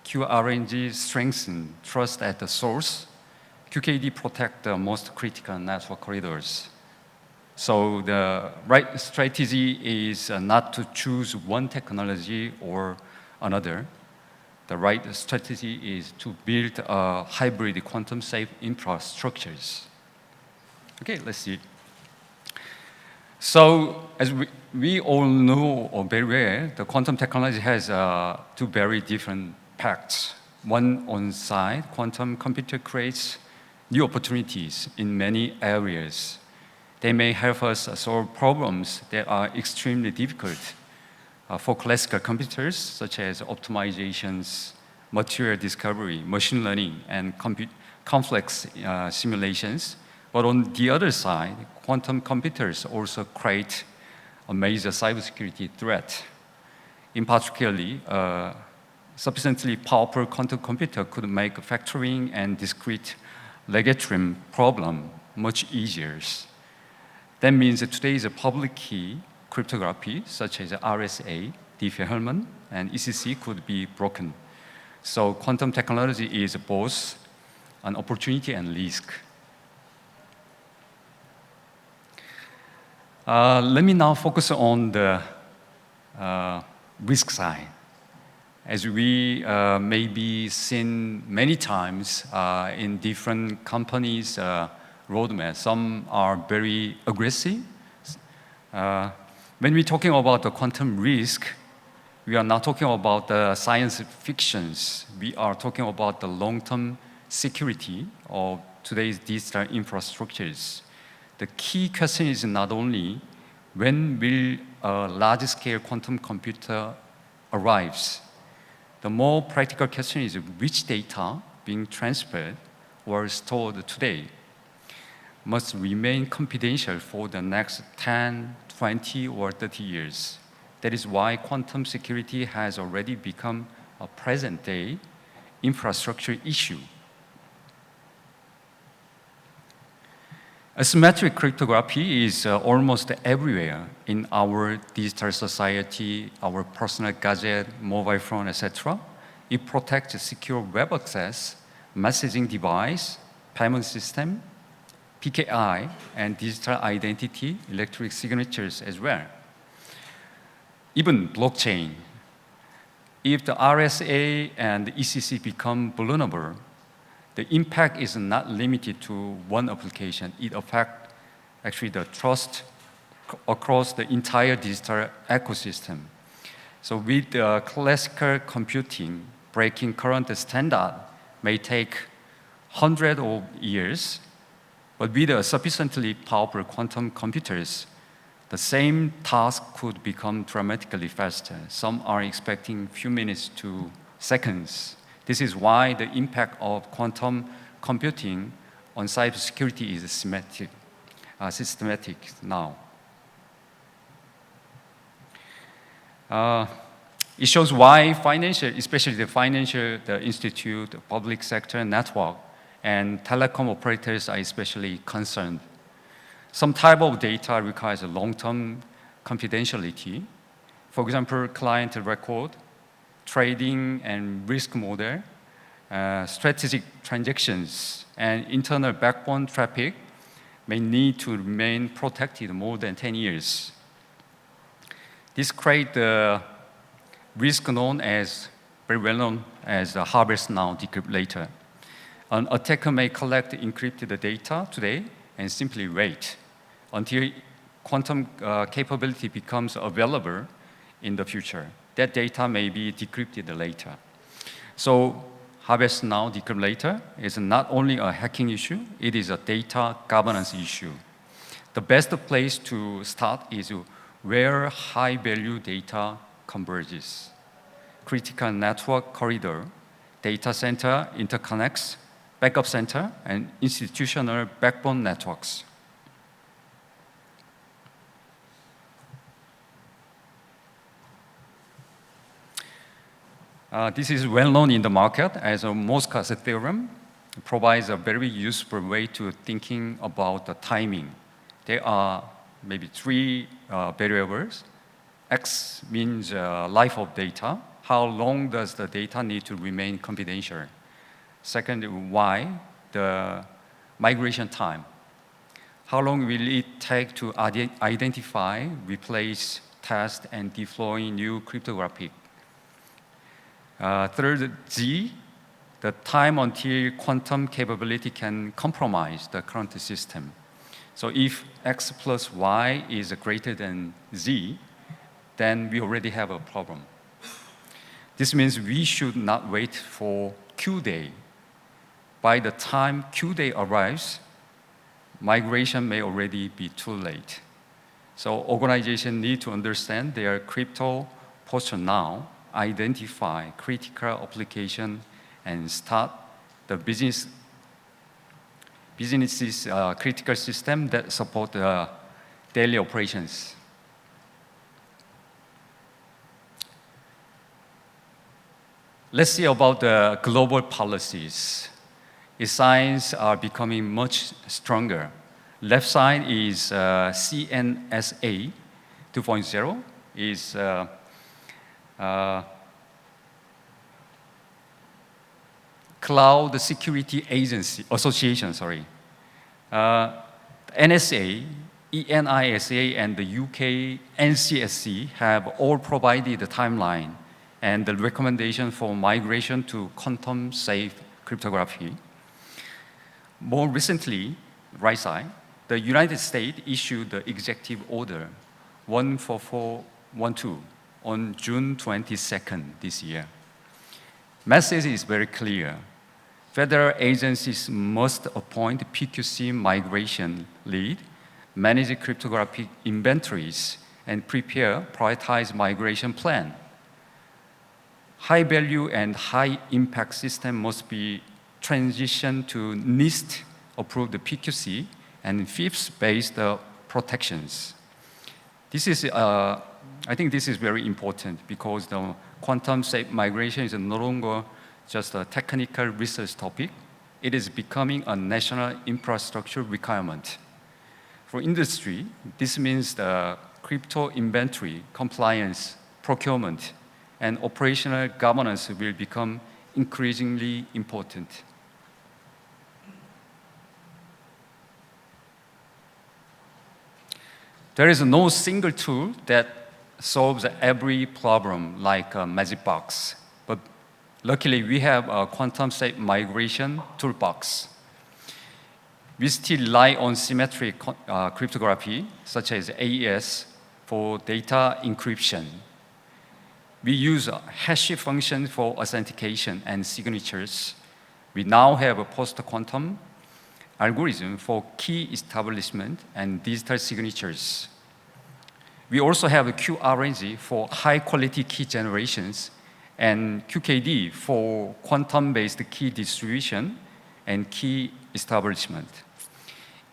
QRNG strengthens trust at the source. QKD protect the most critical network corridors. So the right strategy is not to choose one technology or another. The right strategy is to build a hybrid quantum-safe infrastructures. Okay, let's see. So as we all know very well, the quantum technology has two very different paths. One on side, quantum computer creates new opportunities in many areas. They may help us solve problems that are extremely difficult for classical computers, such as optimizations, material discovery, machine learning, and complex simulations. But on the other side, quantum computers also create a major cybersecurity threat. In particular, sufficiently powerful quantum computer could make factoring and discrete legatrum problem much easier. That means that today's public key cryptography, such as RSA, Diffie-Hellman, and ECC could be broken. So quantum technology is both an opportunity and risk. Let me now focus on the risk side. As we maybe seen many times in different companies' roadmap, some are very aggressive. When we're talking about the quantum risk, we are not talking about the science fictions. We are talking about the long-term security of today's digital infrastructures. The key question is not only when will a large-scale quantum computer arrives. The more practical question is which data being transferred or stored today must remain confidential for the next 10, 20, or 30 years. That is why quantum security has already become a present-day infrastructure issue. Asymmetric cryptography is almost everywhere in our digital society, our personal gadget, mobile phone, etc. It protects secure web access, messaging device, payment system, PKI, and digital identity, electronic signatures as well. Even blockchain. If the RSA and the ECC become vulnerable, the impact is not limited to one application. It affects actually the trust across the entire digital ecosystem. So with classical computing, breaking current standard may take hundreds of years, but with sufficiently powerful quantum computers, the same task could become dramatically faster. Some are expecting few minutes to seconds. This is why the impact of quantum computing on cybersecurity is systematic now. It shows why financial, especially the institute, the public sector network, and telecom operators are especially concerned. Some type of data requires a long-term confidentiality. For example, client record, trading and risk model, strategic transactions, and internal backbone traffic may need to remain protected more than 10 years. This creates the risk very well known as the harvest now, decrypt later. An attacker may collect encrypted data today and simply wait until quantum capability becomes available in the future. That data may be decrypted later. So harvest now, decrypt later is not only a hacking issue, it is a data governance issue. The best place to start is where high-value data converges. Critical network corridor, data center interconnects, backup center, and institutional backbone networks. This is well known in the market as a Moscas theorem. It provides a very useful way to thinking about the timing. There are maybe three variables. X means life of data. How long does the data need to remain confidential? Second, Y, the migration time. How long will it take to identify, replace, test, and deploy new cryptographic? Third, Z, the time until quantum capability can compromise the current system. So if X plus Y is greater than Z, then we already have a problem. This means we should not wait for Q day. By the time Q day arrives, migration may already be too late. So organizations need to understand their crypto posture now, identify critical application, and start the business's critical system that support daily operations. Let's see about the global policies. Its signs are becoming much stronger. Left side is CNSA 2.0, is Cloud Security Association, NSA, ENISA, and the UK NCSC have all provided the timeline and the recommendation for migration to quantum-safe cryptography. More recently, right side, the United States issued the Executive Order 14412 on June 22nd this year. Message is very clear. Federal agencies must appoint PQC migration lead, manage cryptographic inventories, and prepare prioritized migration plan. High value and high impact system must be transitioned to NIST approved PQC and FIPS-based protections. This is, I think this is very important because the quantum safe migration is no longer just a technical research topic. It is becoming a national infrastructure requirement. For industry, this means the crypto inventory, compliance, procurement, and operational governance will become increasingly important. There is no single tool that solves every problem like a magic box. But luckily, we have a quantum-safe migration toolbox. We still rely on symmetric cryptography, such as AES, for data encryption. We use a hash function for authentication and signatures. We now have a post-quantum algorithm for key establishment and digital signatures. We also have a QRNG for high-quality key generations and QKD for quantum-based key distribution and key establishment.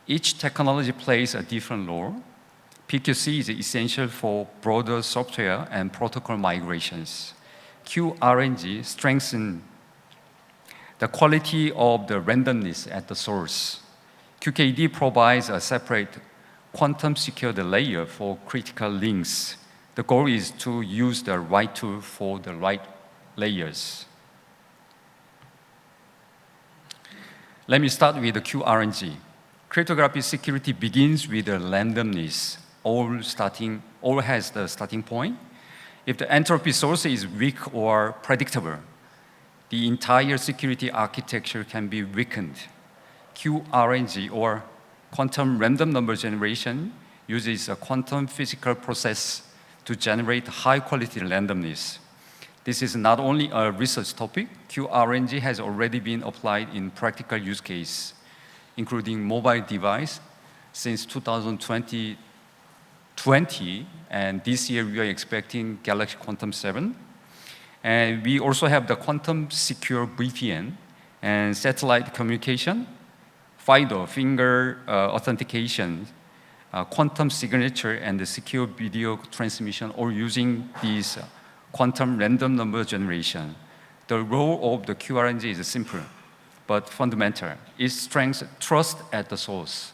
Each technology plays a different role. PQC is essential for broader software and protocol migrations. QRNG strengthens the quality of the randomness at the source. QKD provides a separate quantum-secured layer for critical links. The goal is to use the right tool for the right layers. Let me start with the QRNG. Cryptographic security begins with the randomness. All has the starting point. If the entropy source is weak or predictable, the entire security architecture can be weakened. QRNG, or quantum random number generation, uses a quantum physical process to generate high-quality randomness. This is not only a research topic. QRNG has already been applied in practical use case, including mobile device since 2020, and this year we are expecting Galaxy Quantum 7. And we also have the quantum secure VPN and satellite communication, FIDO, finger authentication, quantum signature, and the secure video transmission, all using these quantum random number generation. The role of the QRNG is simple, but fundamental. It strengthens trust at the source.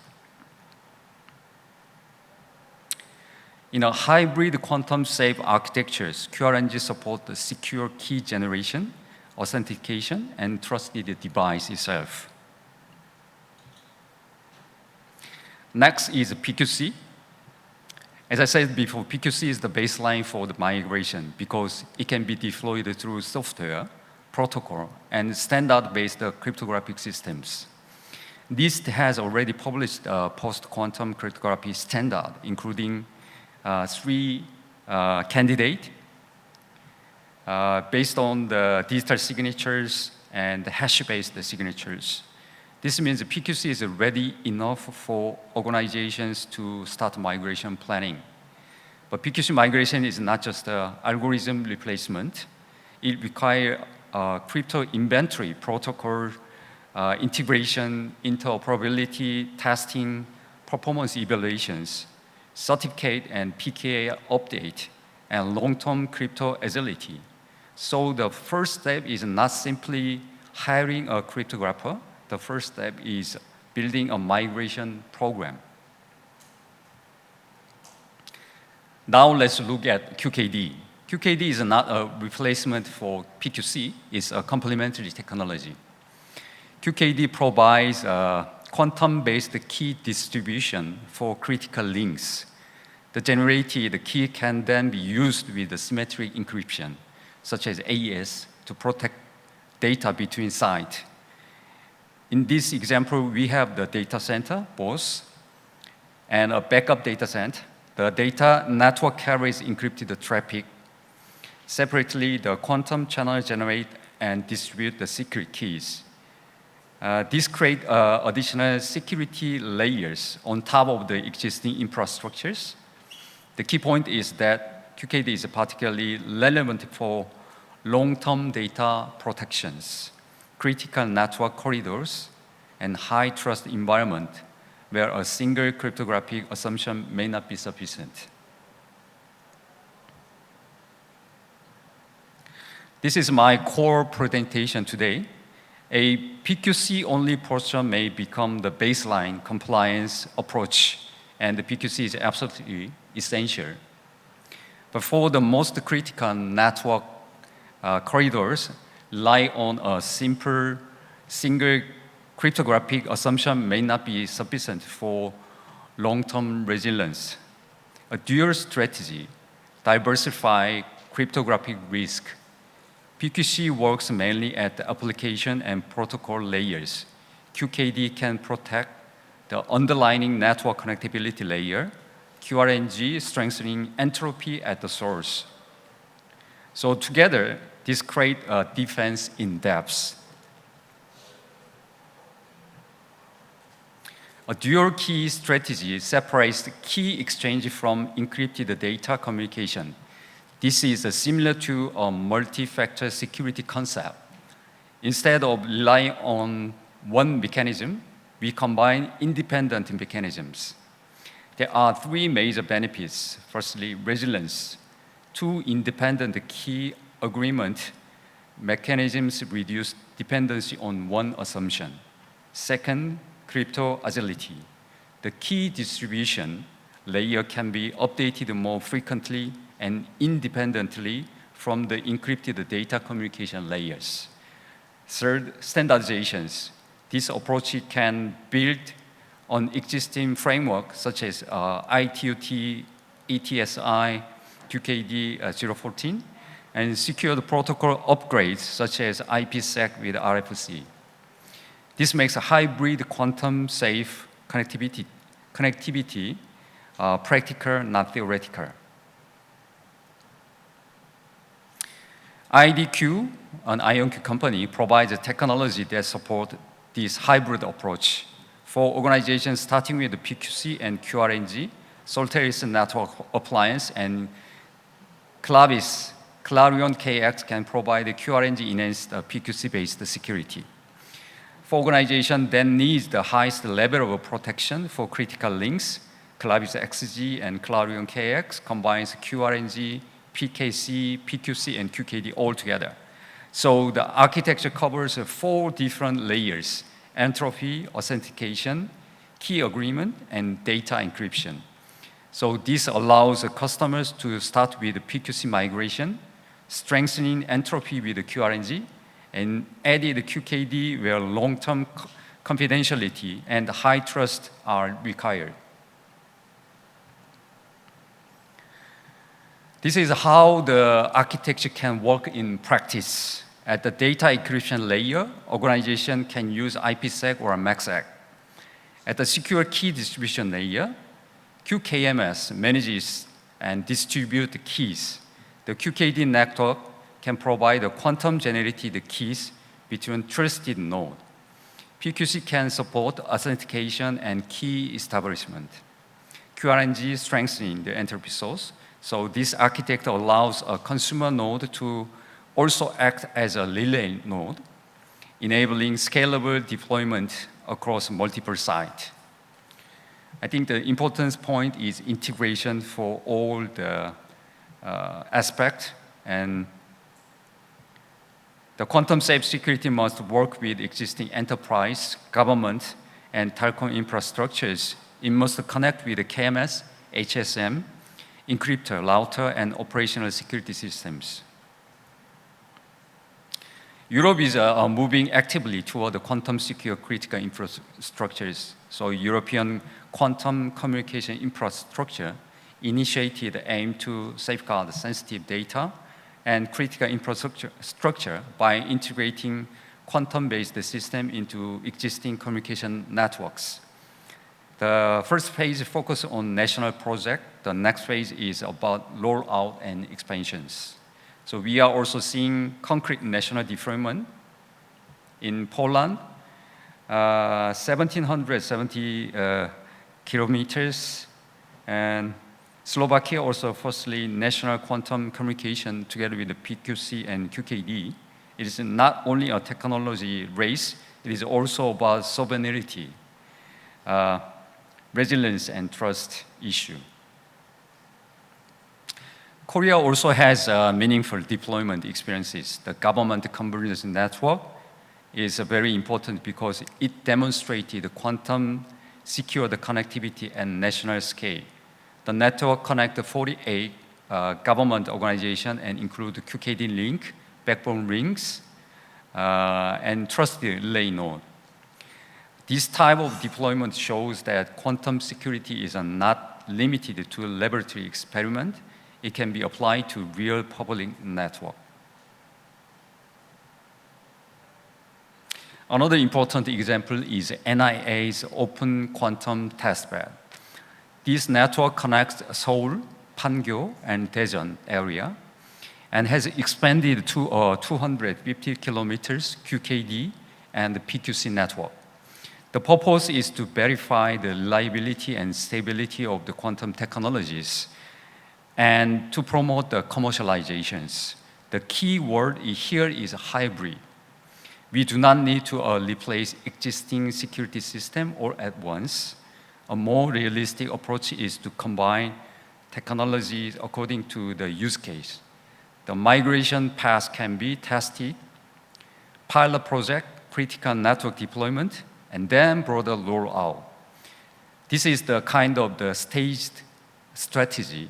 In a hybrid quantum-safe architectures, QRNG support the secure key generation, authentication, and trusted device itself. Next is PQC. As I said before, PQC is the baseline for the migration because it can be deployed through software, protocol, and standard-based cryptographic systems. NIST has already published a post-quantum cryptography standard, including 3 candidates based on the digital signatures and the hash-based signatures. This means PQC is ready enough for organizations to start migration planning. But PQC migration is not just an algorithm replacement. It requires crypto inventory, protocol, integration, interoperability, testing, performance evaluations, certificate and PKI update, and long-term crypto agility. So the first step is not simply hiring a cryptographer. The first step is building a migration program. Now let's look at QKD. QKD is not a replacement for PQC. It's a complementary technology. QKD provides quantum-based key distribution for critical links. The generated key can then be used with the symmetric encryption. such as AES, to protect data between sites. In this example, we have the data center, both, and a backup data center. The data network carries encrypted traffic. Separately, the quantum channel generate and distribute the secret keys. This create additional security layers on top of the existing infrastructures. The key point is that QKD is particularly relevant for long-term data protections, critical network corridors, and high-trust environment where a single cryptographic assumption may not be sufficient. This is my core presentation today. A PQC-only portion may become the baseline compliance approach, and the PQC is absolutely essential. But for the most critical network corridors, rely on a simple single cryptographic assumption may not be sufficient for long-term resilience. A dual strategy, diversify cryptographic risk. PQC works mainly at the application and protocol layers. QKD can protect the underlying network connectivity layer, QRNG strengthening entropy at the source. So together, this creates a defense in depth. A dual key strategy separates the key exchange from encrypted data communication. This is similar to a multi-factor security concept. Instead of relying on one mechanism, we combine independent mechanisms. There are three major benefits. Firstly, resilience. Two independent key agreement mechanisms reduce dependency on one assumption. Second, crypto agility. The key distribution layer can be updated more frequently and independently from the encrypted data communication layers. Third, standardizations. This approach can build on existing frameworks such as ITUT, ETSI, QKD 014, and secure the protocol upgrades such as IPsec with RFC. This makes a hybrid quantum safe connectivity practical, not theoretical. IDQ, an IonQ company, provides a technology that supports this hybrid approach. For organizations starting with the PQC and QRNG, Solteris Network Appliance and Clarion KX can provide the QRNG-enhanced PQC-based security. For organizations that need the highest level of protection for critical links, Clavis XG and Clarion KX combines QRNG, PKC, PQC, and QKD all together. So the architecture covers 4 different layers: entropy, authentication, key agreement, and data encryption. So this allows customers to start with PQC migration, strengthening entropy with QRNG, and added QKD where long-term confidentiality and high trust are required. This is how the architecture can work in practice. At the data encryption layer, organization can use IPsec or MACsec. At the secure key distribution layer, QKMS manages and distributes the keys. The QKD network can provide the quantum-generated keys between trusted nodes. PQC can support authentication and key establishment. QRNG strengthening the entropy source. So this architecture allows a consumer node to also act as a relay node, enabling scalable deployment across multiple sites. I think the important point is integration for all the aspects, and the quantum safe security must work with existing enterprise, government, and telecom infrastructures. It must connect with the KMS, HSM, encryptor, router, and operational security systems. Europe is moving actively toward the quantum secure critical infrastructures. So European quantum communication infrastructure initiated the aim to safeguard sensitive data, and critical infrastructure by integrating quantum-based system into existing communication networks. The first phase focuses on national project. The next phase is about rollout and expansions. So we are also seeing concrete national deployment in Poland, 1,770 kilometers, and Slovakia also firstly national quantum communication together with the PQC and QKD. It is not only a technology race, it is also about sovereignty, resilience and trust issue. Korea also has meaningful deployment experiences. The government convergence network is very important because it demonstrated quantum secured connectivity at national scale. The network connects 48 government organizations and include QKD link, backbone rings, and trusted relay node. This type of deployment shows that quantum security is not limited to a laboratory experiment. It can be applied to real public network. Another important example is NIA's Open Quantum Testbed. This network connects Seoul, Pangyo, and Daejeon area and has expanded to 250 kilometers QKD and the PQC network. The purpose is to verify the reliability and stability of the quantum technologies and to promote the commercializations. The key word here is hybrid. We do not need to replace existing security system all at once. A more realistic approach is to combine technologies according to the use case. The migration path can be tested, pilot project, critical network deployment, and then broader rollout. This is the kind of the staged strategy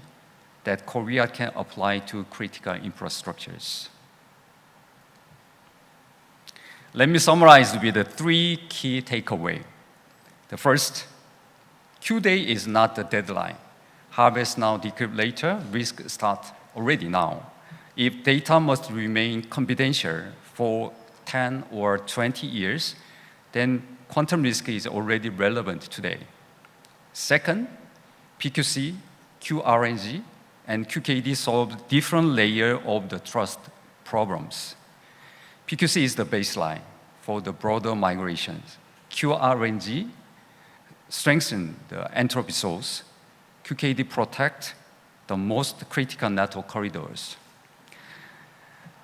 that Korea can apply to critical infrastructures. Let me summarize with the 3 key takeaways. The first, Q-Day is not the deadline. Harvest now, decrypt later, risk start already now. If data must remain confidential for 10 or 20 years, then quantum risk is already relevant today. Second, PQC, QRNG, and QKD solve different layers of the trust problems. PQC is the baseline for the broader migrations. QRNG strengthen the entropy source. QKD protect the most critical network corridors.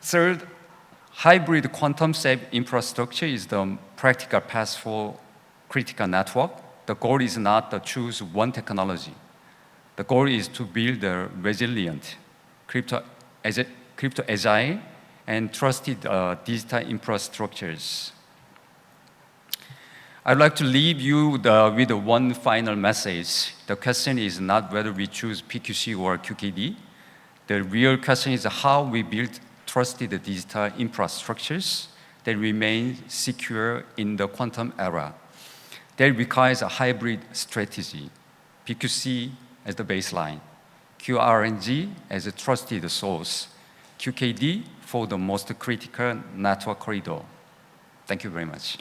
Third, hybrid quantum-safe infrastructure is the practical path for critical network. The goal is not to choose one technology. The goal is to build a resilient, crypto-agile, and trusted digital infrastructures. I'd like to leave you with one final message. The question is not whether we choose PQC or QKD. The real question is how we build trusted digital infrastructures that remain secure in the quantum era. That requires a hybrid strategy. PQC as the baseline, QRNG as a trusted source, QKD for the most critical network corridor. Thank you very much.